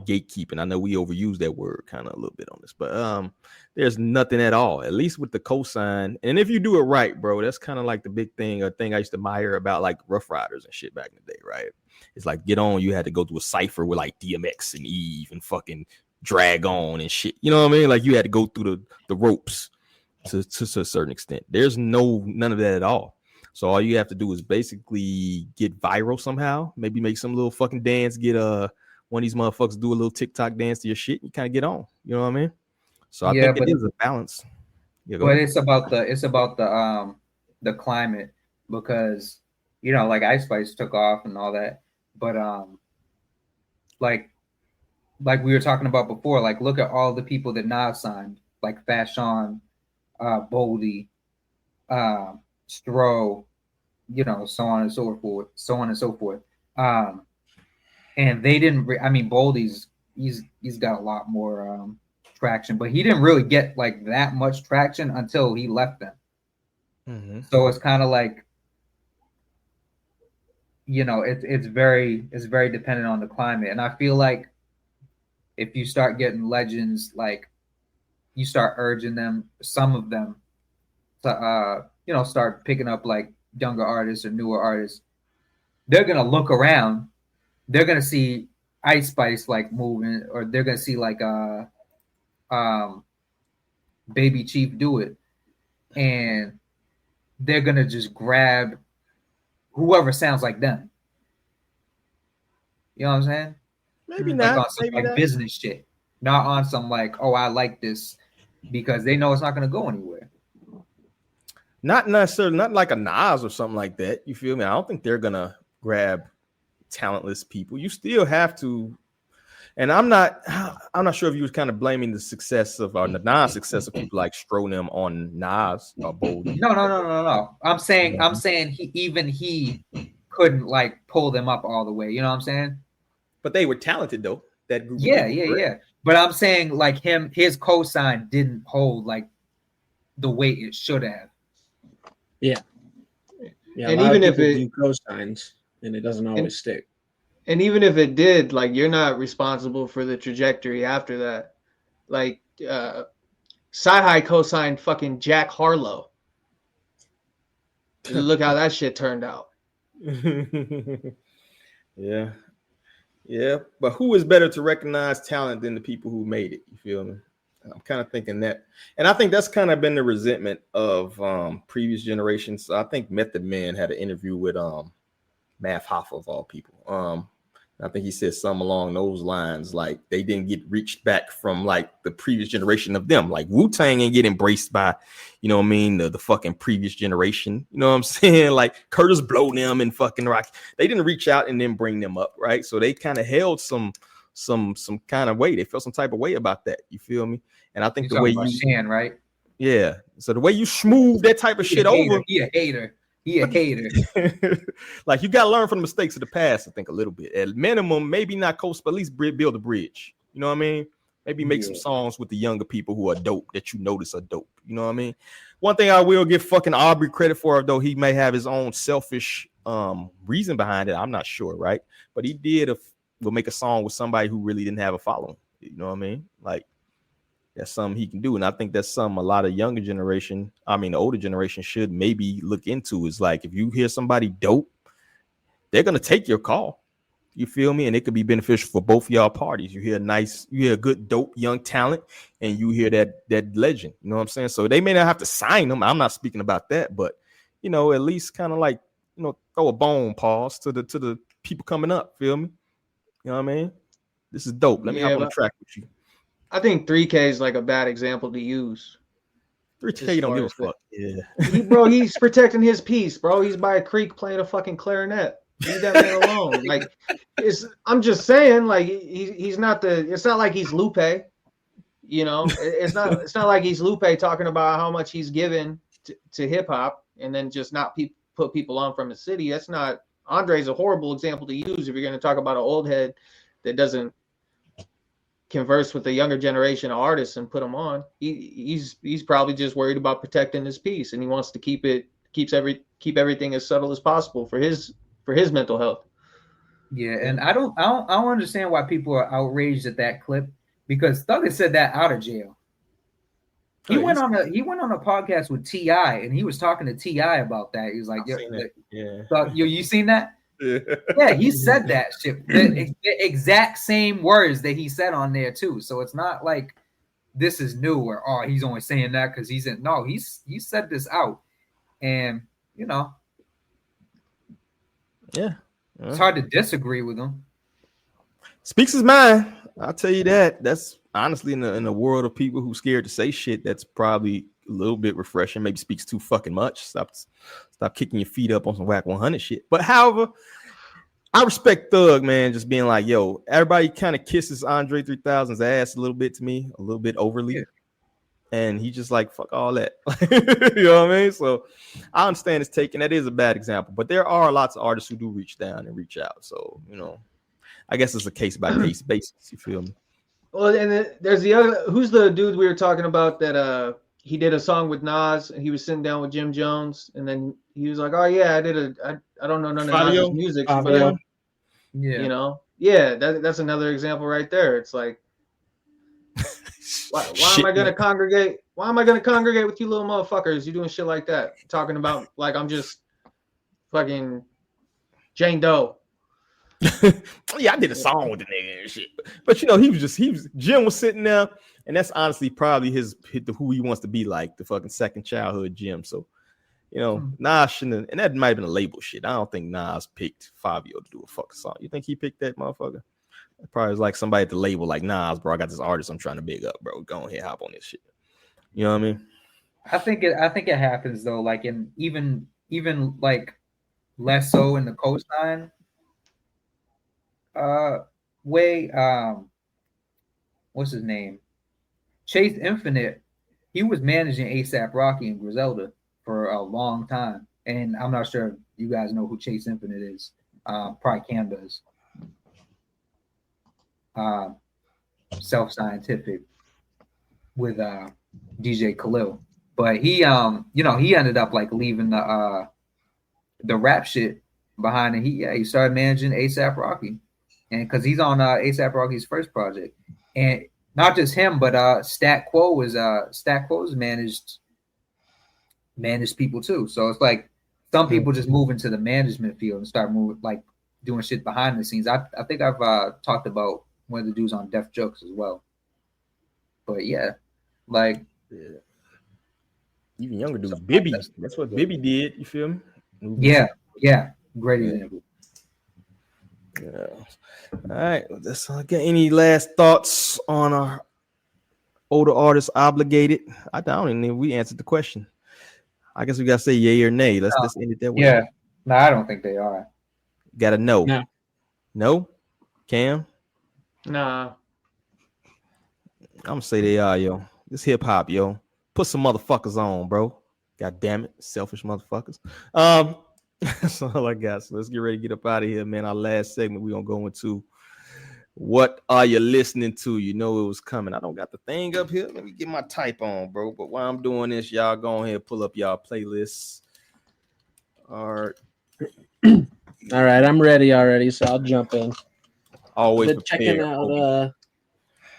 gatekeeping. I know we overuse that word kind of a little bit on this, but there's nothing at all, at least with the cosign. And if you do it right, bro, that's kind of like the big thing, a thing I used to admire about like Rough Riders and shit back in the day, right? It's like, get on, you had to go through a cipher with like DMX and Eve and fucking Drag On and shit. You know what I mean? Like, you had to go through the ropes to a certain extent. There's none of that at all. So all you have to do is basically get viral somehow, maybe make some little fucking dance, get one of these motherfuckers do a little TikTok dance to your shit, you kind of get on. You know what I mean? So I think it is a balance. Yeah, but it's about the climate, because, you know, like Ice Spice took off and all that, but like we were talking about before, like, look at all the people that Nas signed, like Fashawn, Boldy, Stro, you know, so on and so forth. And they didn't. I mean, Boldy's he's got a lot more traction, but he didn't really get like that much traction until he left them. Mm-hmm. So it's kind of like, you know, it's very dependent on the climate. And I feel like if you start getting legends, like you start urging them, some of them, to start picking up like younger artists or newer artists, they're gonna look around, they're gonna see Ice Spice like moving, or they're gonna see like Baby Chief do it, and they're gonna just grab whoever sounds like them. You know what I'm saying? Maybe like not. On some Maybe like not. business shit, not on some like, oh, I like this, because they know it's not gonna go anywhere. Not necessarily, not like a Nas or something like that. You feel me? I don't think they're gonna grab talentless people. You still have to, and I'm not sure if you was kind of blaming the success of or the non-success of people like Stronem on Nas or Boldy. No. I'm saying he couldn't like pull them up all the way. You know what I'm saying? But they were talented though. That group. Yeah. But I'm saying like his cosign didn't hold like the weight it should have. Yeah. And even if it do cosigns, and it doesn't always stick. And even if it did, like, you're not responsible for the trajectory after that. Like, Sci-Hi co-signed fucking Jack Harlow. Look how that shit turned out. Yeah. But who is better to recognize talent than the people who made it? You feel me? I'm kind of thinking that. And I think that's kind of been the resentment of previous generations. So I think Method Man had an interview with Math Hoffa of all people. I think he said something along those lines, like they didn't get reached back from like the previous generation of them. Like Wu-Tang ain't get embraced by, you know what I mean, the fucking previous generation. You know what I'm saying? Like Curtis Blow them and fucking Rock. They didn't reach out and then bring them up, right? So they kind of held some kind of way. They felt some type of way about that. You feel me? And I think the way you Shan, right? Yeah. So the way you smooth that type of shit over. He a hater. Like you gotta learn from the mistakes of the past. I think a little bit. At minimum, maybe not coast, but at least build a bridge. You know what I mean? Maybe make some songs with the younger people who are dope that you notice are dope. You know what I mean? One thing I will give fucking Aubrey credit for, though he may have his own selfish reason behind it. I'm not sure, right? But he will make a song with somebody who really didn't have a following. You know what I mean? Like that's something he can do. And I think that's something a lot of the older generation should maybe look into, is like, if you hear somebody dope, they're going to take your call. You feel me? And it could be beneficial for both of y'all parties. You hear a good, dope, young talent, and you hear that legend. You know what I'm saying? So they may not have to sign them. I'm not speaking about that, but, you know, at least kind of like, you know, throw a bone pause to the people coming up. Feel me? You know what I mean? This is dope. Let me hop on the track with you. I think 3K is like a bad example to use. 3K don't give a fuck. Yeah. He's protecting his peace, bro. He's by a creek playing a fucking clarinet. Leave that man alone. Like, I'm just saying, like, he's not it's not like he's Lupe. You know, it's not like he's Lupe talking about how much he's given to hip hop and then just not put people on from the city. That's not. Andre's a horrible example to use if you're going to talk about an old head that doesn't converse with the younger generation of artists and put them on. He's probably just worried about protecting his peace, and he wants to keep everything as subtle as possible for his mental health. Yeah, and I don't understand why people are outraged at that clip, because Thug has said that out of jail. He went on a podcast with T.I. and he was talking to T.I. about that. He was like, you seen that? Yeah, he said that shit. The exact same words that he said on there too. So it's not like this is new or he's only saying that because he's in. No, he said this out, and you know, it's hard to disagree with him. Speaks his mind. I'll tell you that. That's honestly in the world of people who scared to say shit. That's probably a little bit refreshing. Maybe speaks too fucking much. Stop kicking your feet up on some whack 100 shit. But however, I respect Thug, man, just being like, yo, everybody kind of kisses Andre 3000's ass a little bit to me, a little bit overly. Yeah. And he just like, fuck all that. You know what I mean? So I understand his take, and that is a bad example. But there are lots of artists who do reach down and reach out. So, you know, I guess it's a case by case basis. You feel me? Well, and there's the other. Who's the dude we were talking about that? He did a song with Nas, and he was sitting down with Jim Jones, and then he was like, "Oh yeah, I don't know none of Nas's music, but you know, yeah, that's another example right there. It's like, why am I gonna congregate? Why am I gonna congregate with you little motherfuckers? You doing shit like that, talking about like I'm just fucking Jane Doe." Yeah, I did a song with the nigga and shit. But you know, Jim was sitting there, and that's honestly probably who he wants to be like, the fucking second childhood Jim. So, you know, Nas shouldn't, and that might have been a label shit. I don't think Nas picked Fabio to do a fucking song. You think he picked that motherfucker? It probably was like somebody at the label, like, Nas, bro, I got this artist I'm trying to big up, bro. Go ahead, hop on this shit. You know what I mean? I think it happens though, like in even like less so in the cosign way. What's his name? Chase Infinite. He was managing ASAP Rocky and Griselda for a long time, and I'm not sure if you guys know who Chase Infinite is. Probably Cam does. Self Scientific with DJ Khalil, but he he ended up like leaving the rap shit behind, and he started managing ASAP Rocky, and because he's on ASAP Rocky's first project, and not just him, but Stat Quo's managed people too. So it's like some people just move into the management field and start moving, like doing shit behind the scenes. I think I've talked about one of the dudes on Def Jokes as well. But yeah, like even younger dudes, Bibby. That's what Bibby did. You feel me? Yeah, great example. Yeah. All right. Let's get any last thoughts on our older artists obligated. I don't even think we answered the question. I guess we gotta say yay or nay. Let's end it that way. Yeah. No, I don't think they are. Gotta know. No? Cam? Nah. I'm gonna say they are, yo. This hip hop, yo. Put some motherfuckers on, bro. God damn it, selfish motherfuckers. That's all I got. So let's get ready to get up out of here, man. Our last segment, we're gonna go into what are you listening to? You know it was coming. I don't got the thing up here. Let me get my type on, bro. But while I'm doing this, y'all go ahead and pull up y'all playlists. All right. All right, I'm ready already, so I'll jump in. Always been checking out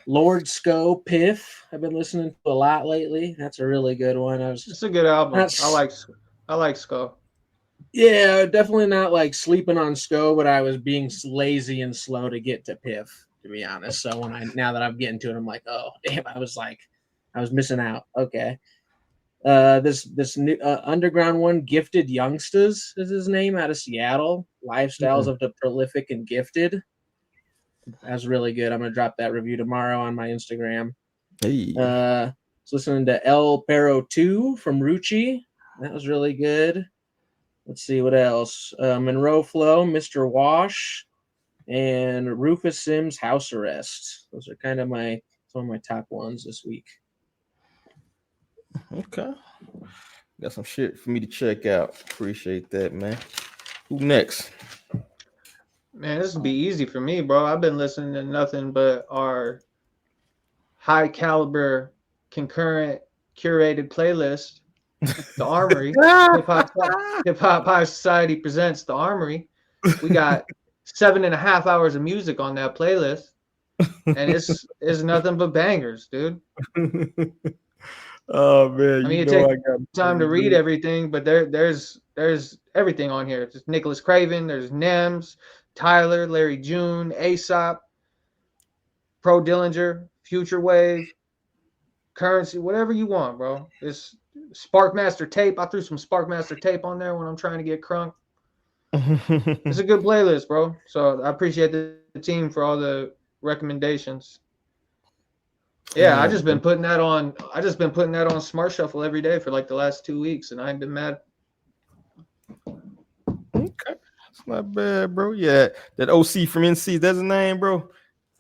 Lord Sco Piff. I've been listening to a lot lately. That's a really good one. It's a good album. I like Sco. Yeah, definitely not like sleeping on Sco, but I was being lazy and slow to get to Piff, to be honest. So now that I'm getting to it, I'm like, oh damn, I was missing out. Okay. This new underground one, Gifted Youngsters is his name, out of Seattle. Lifestyles of the Prolific and Gifted. That's really good. I'm gonna drop that review tomorrow on my Instagram. Hey. Listening to El Perro 2 from Rucci. That was really good. Let's see what else. Monroe Flow, Mr. Wash, and Rufus Sims, House Arrest. Those are kind of some of my top ones this week. Okay. Got some shit for me to check out. Appreciate that, man. Who next? Man, this would be easy for me, bro. I've been listening to nothing but our high caliber, concurrent, curated playlist. The Armory. Hip Hop High Society presents The Armory. We got 7.5 hours of music on that playlist, and it's nothing but bangers, dude. Oh man, I mean, it takes time to read everything, but there's everything on here. There's Nicholas Craven, there's Nems, Tyler, Larry June, Aesop, Pro Dillinger, Future Wave, Currency, whatever you want, bro. It's Sparkmaster Tape. I threw some Sparkmaster Tape on there when I'm trying to get crunk. It's a good playlist, bro. So I appreciate the team for all the recommendations. Yeah, I just been putting that on Smart Shuffle every day for like the last 2 weeks, and I ain't been mad. Okay, that's not bad, bro. Yeah, that OC from NC, that's his name, bro.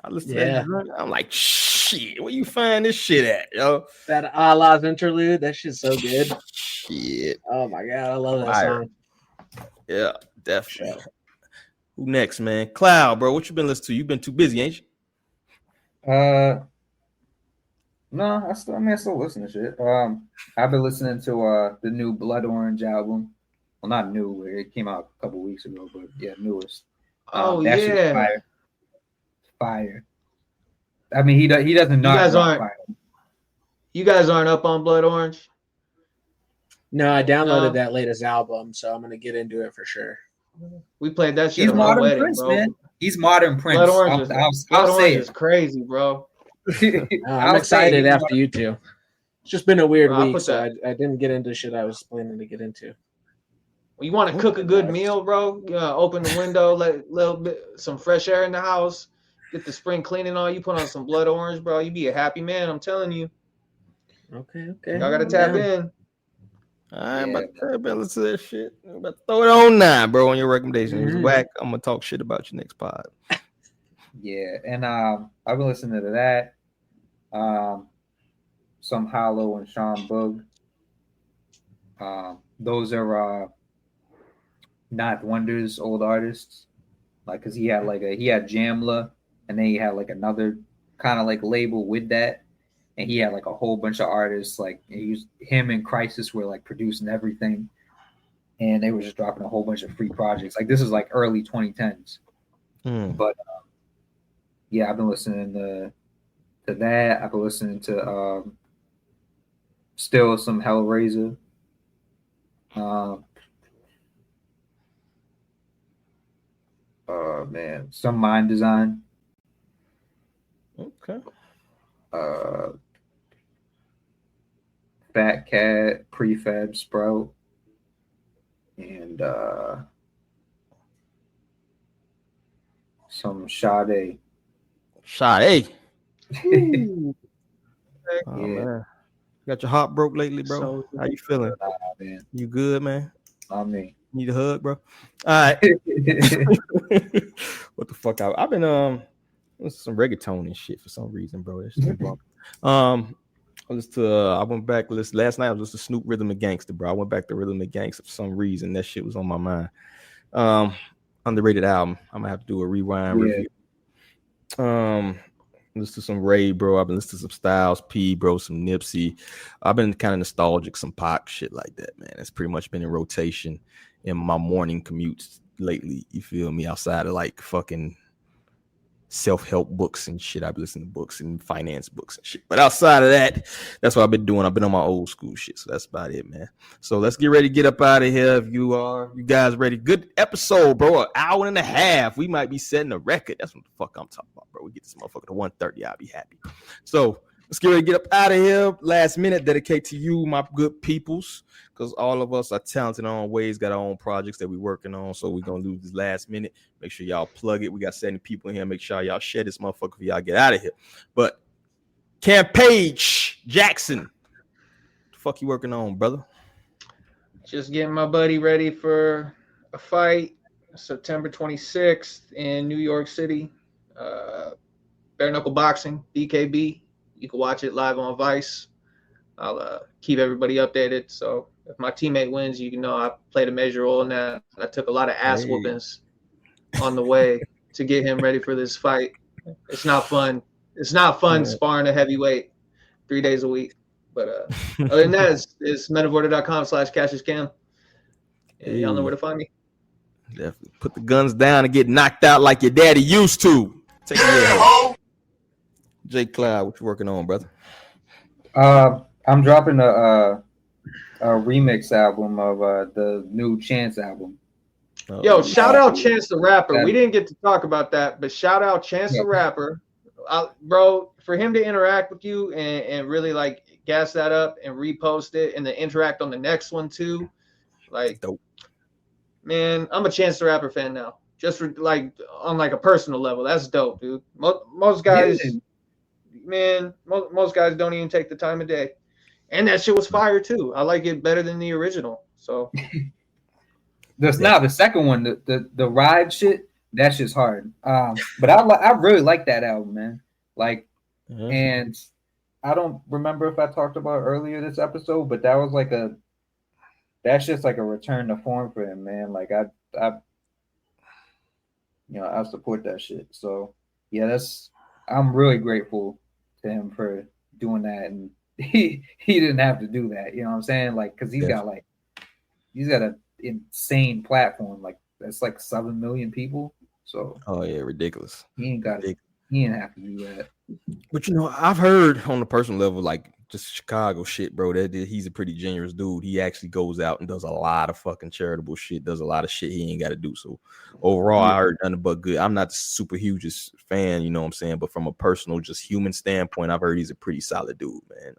I listen to that. I'm like, shit, where you find this shit at, yo? That Allah's interlude, that shit's so good. Shit. Oh my god, I love that song. Yeah, definitely. Who next, man? Cloud, bro. What you been listening to? You been too busy, ain't you? No, I still listen to shit. I've been listening to the new Blood Orange album. Well, not new. It came out a couple weeks ago, but yeah, newest. That shit's fire. Fire. I mean, he doesn't not drop fire. You guys aren't up on Blood Orange? No, I downloaded that latest album, so I'm gonna get into it for sure. We played that shit He's at my modern wedding, Prince, bro. man. He's modern Prince. Blood Orange I'll say is crazy, bro. I'm excited after you two. It's just been a weird Bro, week, so I didn't get into shit I was planning to get into. You want to cook a good meal, bro? Open the window, let a little bit some fresh air in the house, get the spring cleaning on. You put on some Blood Orange, bro. You be a happy man. I'm telling you. Okay. Y'all gotta tap in. I'm about to listen to that shit. I'm about to throw it on now, bro. On your recommendation, it was whack. I'm gonna talk shit about your next pod. Yeah, and I've been listening to that. Some Hollow and Sean Boog. Those are Not Wonder's old artists. Like, cause he had Jamla, and then he had like another kind of like label with that, and he had like a whole bunch of artists. Like him and Crisis were like producing everything, and they were just dropping a whole bunch of free projects. Like this is like early 2010s. But yeah, I've been listening to that. I've been listening to still some Hellraiser. Man, some Mind Design. Okay. Fat Cat, Prefab Sprout, and some Sade. Sade. Oh, man. Got your heart broke lately, bro? How you feeling? Man. You good, man? Not me. Need a hug, bro? All right. What the fuck? I've been some reggaeton and shit for some reason, bro. That's I went back last night. I was listening to Snoop Rhythm and Gangsta, bro. I went back to Rhythm and Gangsta for some reason. That shit was on my mind. Underrated album. I'm gonna have to do a rewind review. Listen to some Ray, bro. I've been listening to some Styles P, bro, some Nipsey. I've been kind of nostalgic, some Pac shit like that, man. It's pretty much been in rotation in my morning commutes lately. You feel me? Outside of like fucking self-help books and shit. I've been listening to books and finance books and shit. But outside of that, that's what I've been doing. I've been on my old school shit. So that's about it, man. So let's get ready to get up out of here. If you guys ready. Good episode, bro. An hour and a half. We might be setting a record. That's what the fuck I'm talking about, bro. We get this motherfucker to 1:30. I'll be happy. So let's get ready to get up out of here. Last minute dedicate to you, my good peoples, because all of us are talented in our own ways, got our own projects that we're working on. So we're going to lose this last minute. Make sure y'all plug it. We got 70 people in here. Make sure y'all share this motherfucker before y'all get out of here. But Campage Jackson, what the fuck you working on, brother? Just getting my buddy ready for a fight September 26th in New York City. Bare knuckle boxing, BKB. You can watch it live on Vice. I'll keep everybody updated. So if my teammate wins, you can know I played a major role in that. I took a lot of ass whoopings on the way to get him ready for this fight. It's not fun. It's not fun sparring a heavyweight 3 days a week. But other than that, it's metavorder.com/CassiusCam. Y'all know where to find me. Definitely put the guns down and get knocked out like your daddy used to. Take it away. Jay Cloud, what you working on, brother? I'm dropping a remix album of the new Chance album. Yo, shout out Chance the Rapper. We didn't get to talk about that, but shout out Chance the Rapper. Bro, for him to interact with you and really like gas that up and repost it and then interact on the next one too. Like, dope. Man, I'm a Chance the Rapper fan now. Just for, like on like a personal level. That's dope, dude. Most guys, most guys don't even take the time of day. And that shit was fire too. I like it better than the original. So the second one, the ride shit, that's just hard. But I really like that album, man. Like, and I don't remember if I talked about earlier this episode, but that was like that's just like a return to form for him, man. Like I support that shit. So yeah, I'm really grateful to him for doing that, and he didn't have to do that. You know what I'm saying? Like, because he's got an insane platform. Like that's like 7 million people. So ridiculous. He ain't have to do that. But I've heard on the personal level, like just Chicago shit, bro, that he's a pretty generous dude. He actually goes out and does a lot of fucking charitable shit, does a lot of shit he ain't got to do. So overall, I heard nothing but good. I'm not the super hugest fan, you know what I'm saying? But from a personal, just human standpoint, I've heard he's a pretty solid dude, man.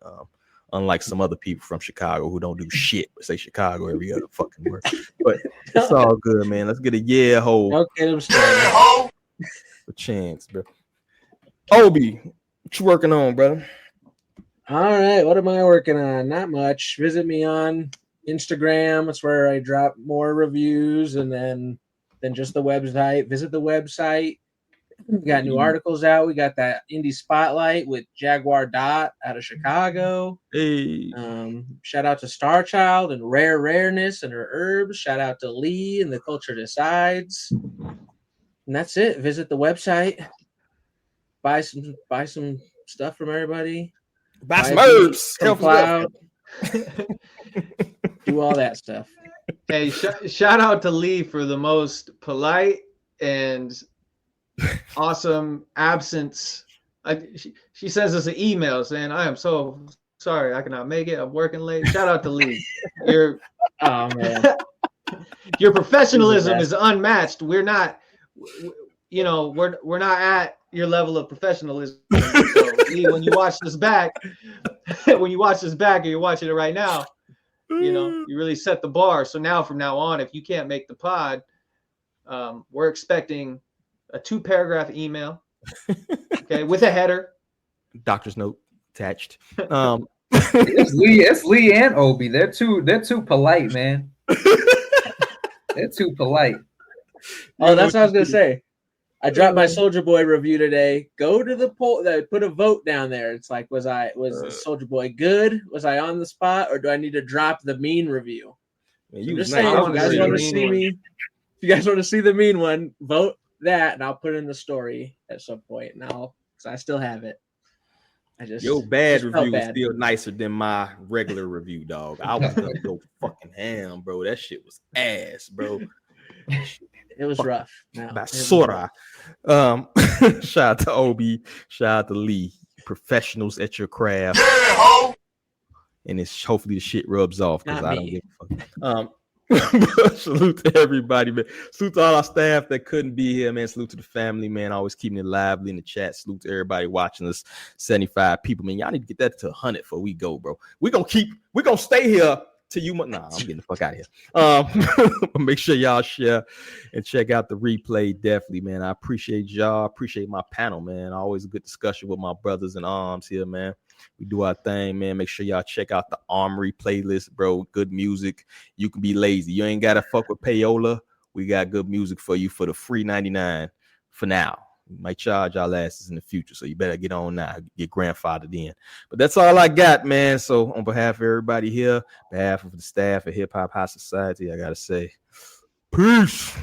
Unlike some other people from Chicago who don't do shit, but say Chicago every other fucking word. But it's all good, man. Let's get a hole. Okay, I'm starting. A chance, bro. Obi, what you working on, brother? All right, what am I working on? Not much. Visit me on Instagram. That's where I drop more reviews, and then just the website. Visit the website. We got new articles out. We got that indie spotlight with Jaguar Dot out of Chicago. Hey. Shout out to Starchild and Rareness and her herbs. Shout out to Lee and the Culture Decides. And that's it. Visit the website. Buy some stuff from everybody. Buy some herbs. From Cloud. Do all that stuff. Hey, shout out to Lee for the most polite and awesome absence. She sends us an email saying, "I am so sorry I cannot make it. I'm working late." Shout out to Lee. Your professionalism is unmatched. We're not, we're not at your level of professionalism. So, Lee, when you watch this back, or you're watching it right now, you really set the bar. So from now on, if you can't make the pod, we're expecting a 2-paragraph email, okay, with a header, doctor's note attached. It's Lee and Obi. They're too polite, man. They're too polite. Oh, that's what I was gonna say. I dropped my Soulja Boy review today. Go to the poll. Put a vote down there. It's like, was Soulja Boy good? Was I on the spot, or do I need to drop the mean review? Man, so just saying, if you guys want to see me, if you guys want to see the mean one, vote that, and I'll put it in the story at some point. And because I still have it. Your bad review was still nicer than my regular review, dog. I was gonna go fucking ham, bro. That shit was ass, bro. It was rough. Basura. Shout out to Obi. Shout out to Lee. Professionals at your craft. And it's hopefully the shit rubs off because I don't give a fuck. Salute to everybody, man. Salute to all our staff that couldn't be here, man. Salute to the family, man. Always keeping it lively in the chat. Salute to everybody watching us. 75 people, man. Y'all need to get that to 100 before we go, bro. We're gonna stay here till you. Nah, I'm getting the fuck out of here. Make sure y'all share and check out the replay. Definitely, man. I appreciate y'all. I appreciate my panel, man. Always a good discussion with my brothers in arms here, man. We do our thing, man. Make sure y'all check out the Armory playlist, bro. Good music. You can be lazy. You ain't gotta fuck with Payola. We got good music for you for the free 99 for now. We might charge y'all asses in the future, so you better get on now. Get grandfathered in. But that's all I got, man. So on behalf of everybody here, behalf of the staff at Hip Hop High Society, I gotta say, peace.